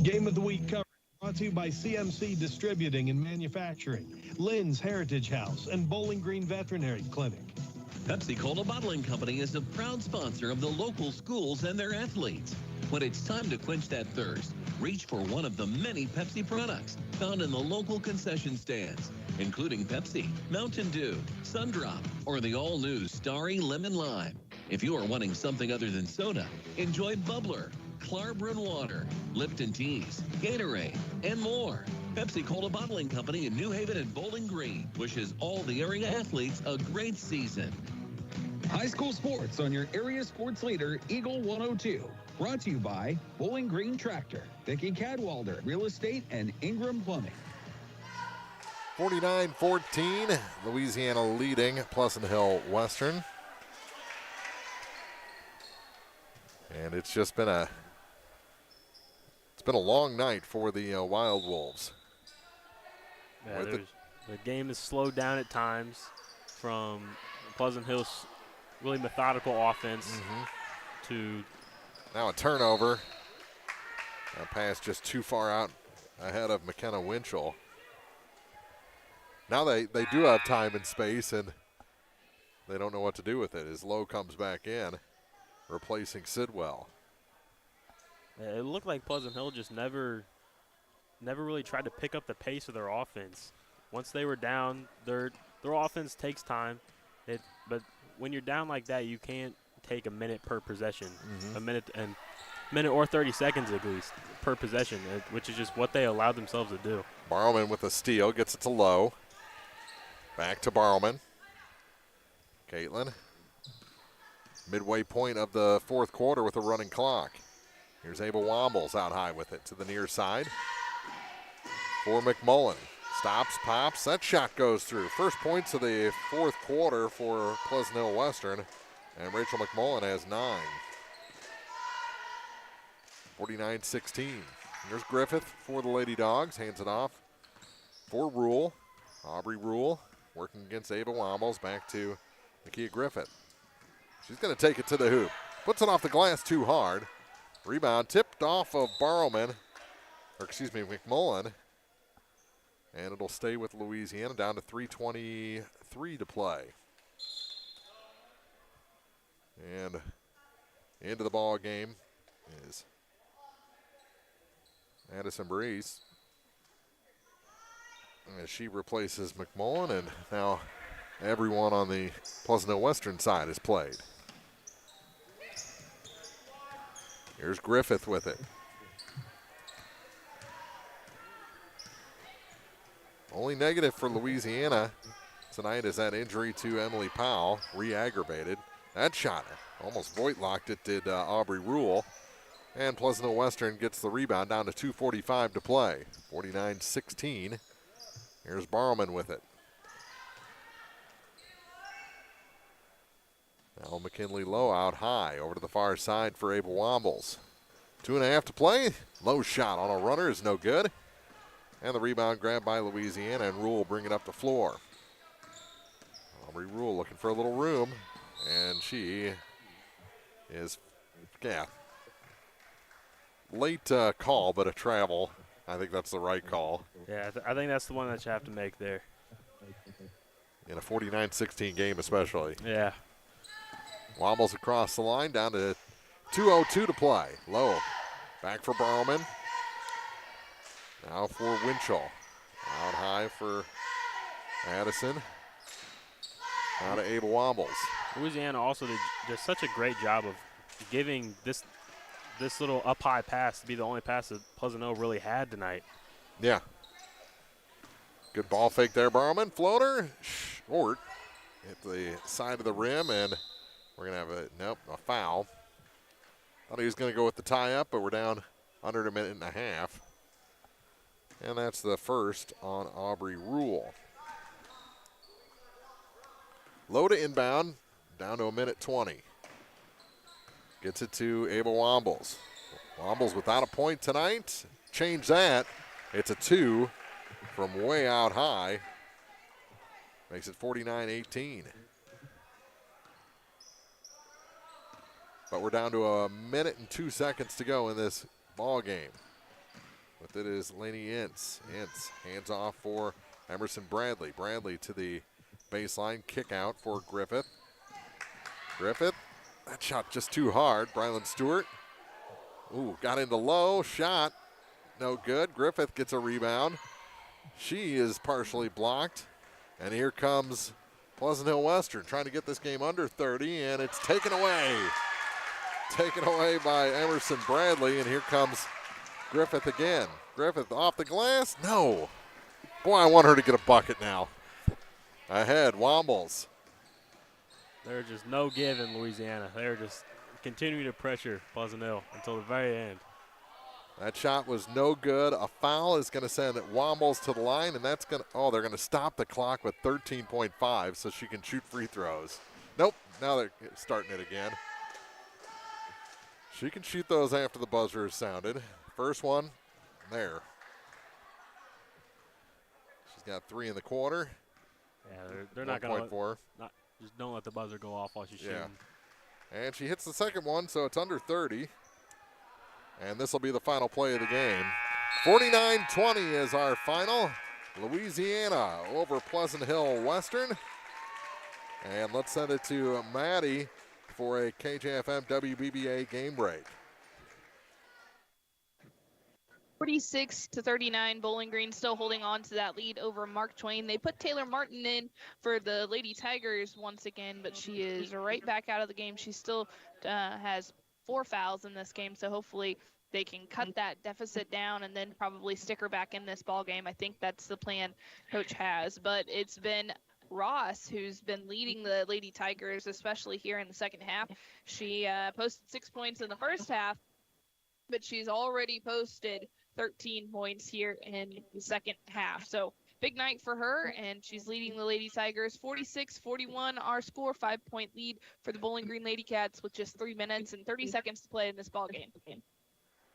Game of the Week coverage brought to you by CMC Distributing and Manufacturing, Lynn's Heritage House, and Bowling Green Veterinary Clinic. Pepsi-Cola Bottling Company is a proud sponsor of the local schools and their athletes. When it's time to quench that thirst, reach for one of the many Pepsi products found in the local concession stands, including Pepsi, Mountain Dew, Sundrop, or the all-new Starry Lemon Lime. If you are wanting something other than soda, enjoy Bubbler, Clarbrun Water, Lipton Teas, Gatorade, and more. Pepsi-Cola Bottling Company in New Haven and Bowling Green wishes all the area athletes a great season. High school sports on your area sports leader, Eagle 102. Brought to you by Bowling Green Tractor, Vicki Cadwalder Real Estate, and Ingram Plumbing. 49-14, Louisiana leading Pleasant Hill-Western. And it's just been a long night for the WildWolves. Yeah, the game is slowed down at times from Pleasant Hill's really methodical offense to now a turnover. That pass just too far out ahead of McKenna Winchell. Now they do have time and space, and they don't know what to do with it as Lowe comes back in, replacing Sidwell. It looked like Pleasant Hill just never really tried to pick up the pace of their offense. Once they were down, their offense takes time. But when you're down like that, you can't take a minute per possession, a minute or 30 seconds at least per possession, which is just what they allowed themselves to do. Barrowman with a steal, gets it to Lowe. Back to Barrowman. Caitlin, midway point of the fourth quarter with a running clock. Here's Ava Wombles out high with it to the near side for McMullen. Stops, pops, that shot goes through. First points of the fourth quarter for Pleasant Hill-Western, and Rachel McMullen has 9. 49-16. Here's Griffith for the Lady Dogs, hands it off for Rule. Aubrey Rule working against Ava Wombles, back to Nakia Griffith. She's going to take it to the hoop. Puts it off the glass too hard. Rebound tipped off of McMullen. And it'll stay with Louisiana, down to 3:23 to play. And into the ball game is Addison Breeze, as she replaces McMullen, and now everyone on the Pleasant Hill-Western side has played. Here's Griffith with it. Only negative for Louisiana tonight is that injury to Emily Powell, re-aggravated. That shot almost Voigt-locked it, did Aubrey Rule. And Pleasant Hill-Western gets the rebound, down to 2:45 to play. 49-16. Here's Barrowman with it. Now McKinley Lowe out high, over to the far side for Ava Wombles. 2.5 to play. Low shot on a runner is no good. And the rebound grabbed by Louisiana, and Rule bring it up the floor. Aubrey Rule looking for a little room, and she is, late call, but a travel. I think that's the right call. Yeah, I think that's the one that you have to make there. In a 49-16 game especially. Yeah. Wobbles across the line, down to 2:02 to play. Lowe back for Barrowman. Now for Winchell. Out high for Addison. Now to Ava Wombles. Louisiana also did just such a great job of giving this little up-high pass to be the only pass that Pleasant Hill really had tonight. Yeah. Good ball fake there, Barrowman. Floater, short. Hit the side of the rim, and we're going to have a foul. Thought he was going to go with the tie-up, but we're down under a minute and a half. And that's the first on Aubrey Rule. Low to inbound, down to a minute 20. Gets it to Ava Wombles. Wombles without a point tonight. Change that. It's a 2 from way out high. Makes it 49-18. But we're down to a minute and 2 seconds to go in this ball game. With it is Laney Ince. Ince hands off for Emerson Bradley. Bradley to the baseline. Kick out for Griffith. Griffith, that shot just too hard. Brylan Stewart. Ooh, got into low. Shot. No good. Griffith gets a rebound. She is partially blocked. And here comes Pleasant Hill-Western trying to get this game under 30, and it's taken away. Taken away by Emerson Bradley, and here comes Griffith again. Griffith off the glass? No. Boy, I want her to get a bucket now. Ahead, Wombles. There's just no give in Louisiana. They're just continuing to pressure Pleasant Hill until the very end. That shot was no good. A foul is going to send Wombles to the line, and that's going to, they're going to stop the clock with 13.5 so she can shoot free throws. Nope, now they're starting it again. She can shoot those after the buzzer is sounded. First one, there. She's got 3 in the quarter. Yeah, they're not going to just don't let the buzzer go off while she's shooting. And she hits the second one, so it's under 30. And this will be the final play of the game. 49-20 is our final. Louisiana over Pleasant Hill-Western. And let's send it to Maddie for a KJFM WBBA game break. 46-39, Bowling Green still holding on to that lead over Mark Twain. They put Taylor Martin in for the Lady Tigers once again, but she is right back out of the game. She still has 4 fouls in this game, so hopefully they can cut that deficit down and then probably stick her back in this ball game. I think that's the plan Coach has, but it's been Ross who's been leading the Lady Tigers, especially here in the second half. She posted 6 points in the first half, but she's already posted 13 points here in the second half. So big night for her, and she's leading the Lady Tigers 46-41. Our score, 5-point lead for the Bowling Green Lady Cats with just 3 minutes and 30 seconds to play in this ball game.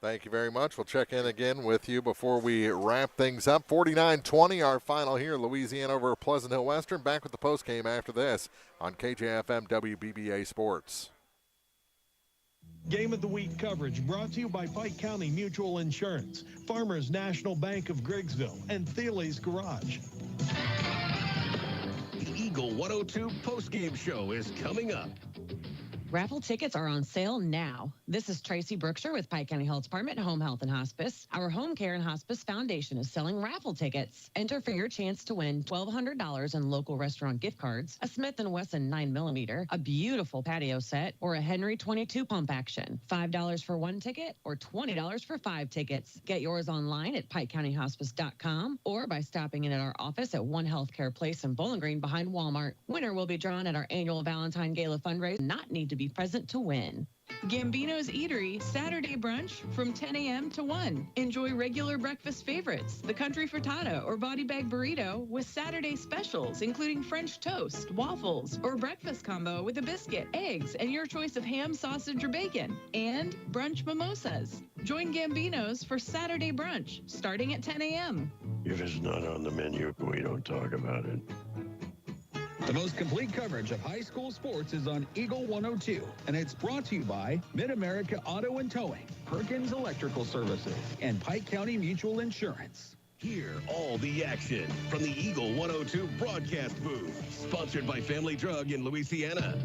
Thank you very much. We'll check in again with you before we wrap things up. 49-20, our final here. Louisiana over Pleasant Hill-Western. Back with the postgame after this on KJFM WBBA Sports. Game of the Week coverage brought to you by Pike County Mutual Insurance, Farmers National Bank of Griggsville, and Thiele's Garage. The Eagle 102 postgame show is coming up. Raffle tickets are on sale now. This is Tracy Brookshire with Pike County Health Department Home Health and Hospice. Our Home Care and Hospice Foundation is selling raffle tickets. Enter for your chance to win $1,200 in local restaurant gift cards, a Smith & Wesson 9mm, a beautiful patio set, or a Henry 22 pump action. $5 for 1 ticket or $20 for 5 tickets. Get yours online at PikeCountyHospice.com or by stopping in at our office at One Healthcare Place in Bowling Green behind Walmart. Winner will be drawn at our annual Valentine Gala fundraiser. Not need to be present to win. Gambino's Eatery, Saturday brunch from 10 a.m. to 1. Enjoy regular breakfast favorites, the country frittata or body bag burrito with Saturday specials, including French toast, waffles, or breakfast combo with a biscuit, eggs, and your choice of ham, sausage, or bacon. And brunch mimosas. Join Gambino's for Saturday brunch, starting at 10 a.m. If it's not on the menu, we don't talk about it. The most complete coverage of high school sports is on Eagle 102, and it's brought to you by Mid-America Auto and Towing, Perkins Electrical Services, and Pike County Mutual Insurance. Hear all the action from the Eagle 102 broadcast booth, sponsored by Family Drug in Louisiana.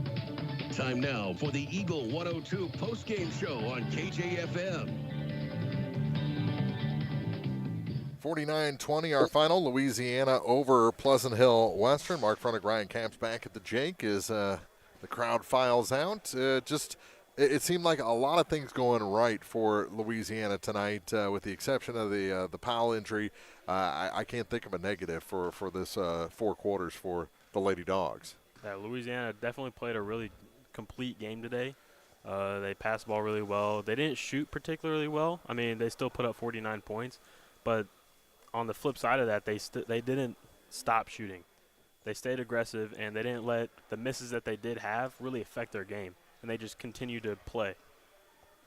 Time now for the Eagle 102 postgame show on KJFM. 49-20, our final. Louisiana over Pleasant Hill-Western. Mark Frontig, Ryan Capps back at the Jake as the crowd files out. It seemed like a lot of things going right for Louisiana tonight, with the exception of the Powell injury. I can't think of a negative for this 4 quarters for the Lady Dogs. Yeah, Louisiana definitely played a really complete game today. They passed the ball really well. They didn't shoot particularly well. I mean, they still put up 49 points, but on the flip side of that, they didn't stop shooting. They stayed aggressive, and they didn't let the misses that they did have really affect their game, and they just continued to play.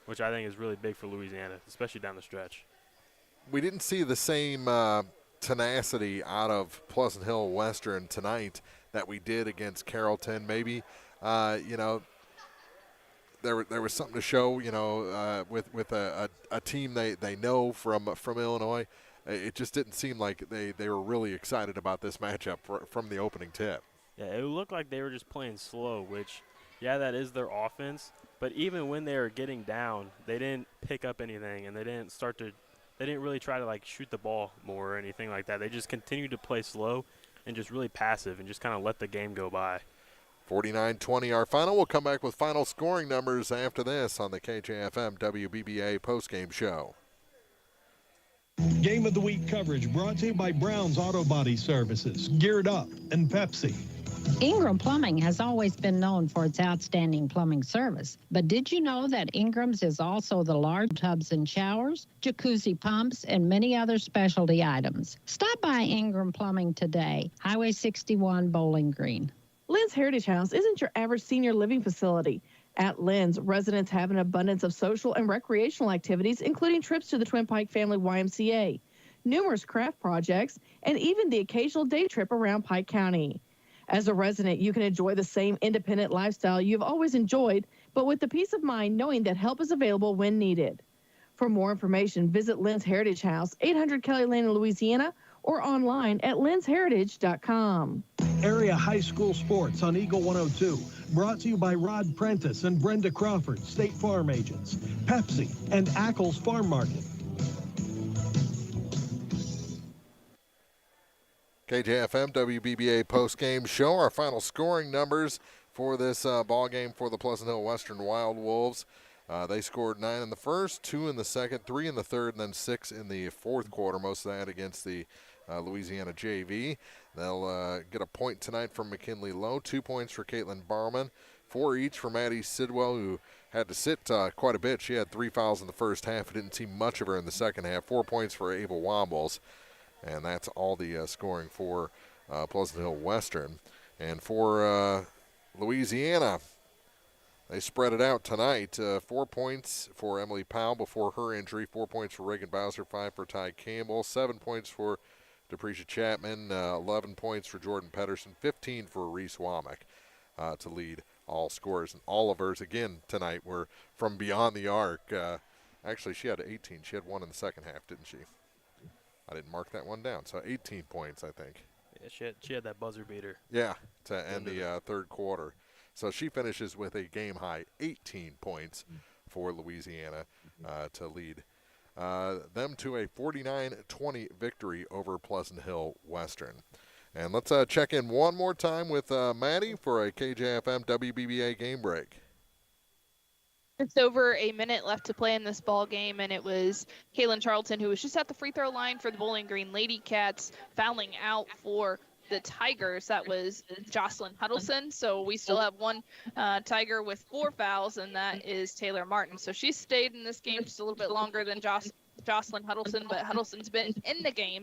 which I think is really big for Louisiana, especially down the stretch. We didn't see the same tenacity out of Pleasant Hill-Western tonight that we did against Carrollton. Maybe, there was something to show, with a team they know from Illinois. It just didn't seem like they were really excited about this matchup from the opening tip. Yeah, it looked like they were just playing slow, which, yeah, that is their offense. But even when they were getting down, they didn't pick up anything, and they didn't really try to, shoot the ball more or anything like that. They just continued to play slow and just really passive and just kind of let the game go by. 49-20 our final. We'll come back with final scoring numbers after this on the KJFM WBBA postgame show. Game of the Week coverage brought to you by Brown's Auto Body Services, Geared Up, and Pepsi. Ingram Plumbing has always been known for its outstanding plumbing service. But did you know that Ingram's is also the large tubs and showers, jacuzzi pumps, and many other specialty items? Stop by Ingram Plumbing today, Highway 61, Bowling Green. Lynn's Heritage House isn't your average senior living facility. At Lynn's, residents have an abundance of social and recreational activities, including trips to the Twin Pike Family YMCA, numerous craft projects, and even the occasional day trip around Pike County. As a resident, you can enjoy the same independent lifestyle you've always enjoyed, but with the peace of mind knowing that help is available when needed. For more information, visit Lynn's Heritage House, 800 Kelly Lane in Louisiana, or online at lynsheritage.com. Area high school sports on Eagle 102. Brought to you by Rod Prentice and Brenda Crawford, State Farm Agents, Pepsi, and Ackles Farm Market. KJFM WBBA postgame show. Our final scoring numbers for this ball game for the Pleasant Hill-Western WildWolves. They scored 9 in the first, 2 in the second, 3 in the third, and then 6 in the fourth quarter, most of that against the Louisiana JV. They'll get a point tonight from McKinley Lowe, 2 points for Caitlin Barman, 4 each for Maddie Sidwell, who had to sit quite a bit. She had 3 fouls in the first half. Didn't see much of her in the second half. 4 points for Ava Wombles, and that's all the scoring for Pleasant Hill-Western. And for Louisiana, they spread it out tonight. 4 points for Emily Powell before her injury, 4 points for Reagan Bowser, 5 for Ty Campbell, 7 points for Deprecia Chapman, 11 points for Jordan Pedersen, 15 for Reese Womack to lead all scorers. And all of hers, again, tonight were from beyond the arc. Actually, she had 18. She had 1 in the second half, didn't she? I didn't mark that one down. So 18 points, I think. Yeah, she had that buzzer beater. Yeah, to end the third quarter. So she finishes with a game-high 18 points for Louisiana to lead them to a 49-20 victory over Pleasant Hill-Western. And let's check in one more time with Maddie for a KJFM WBBA game break. It's over a minute left to play in this ball game, and it was Kaylin Charlton who was just at the free throw line for the Bowling Green Lady Cats, fouling out for the Tigers. That was Jocelyn Huddleston. So we still have one Tiger with 4 fouls, and that is Taylor Martin. So she stayed in this game just a little bit longer than Jocelyn Huddleston, but Huddleston's been in the game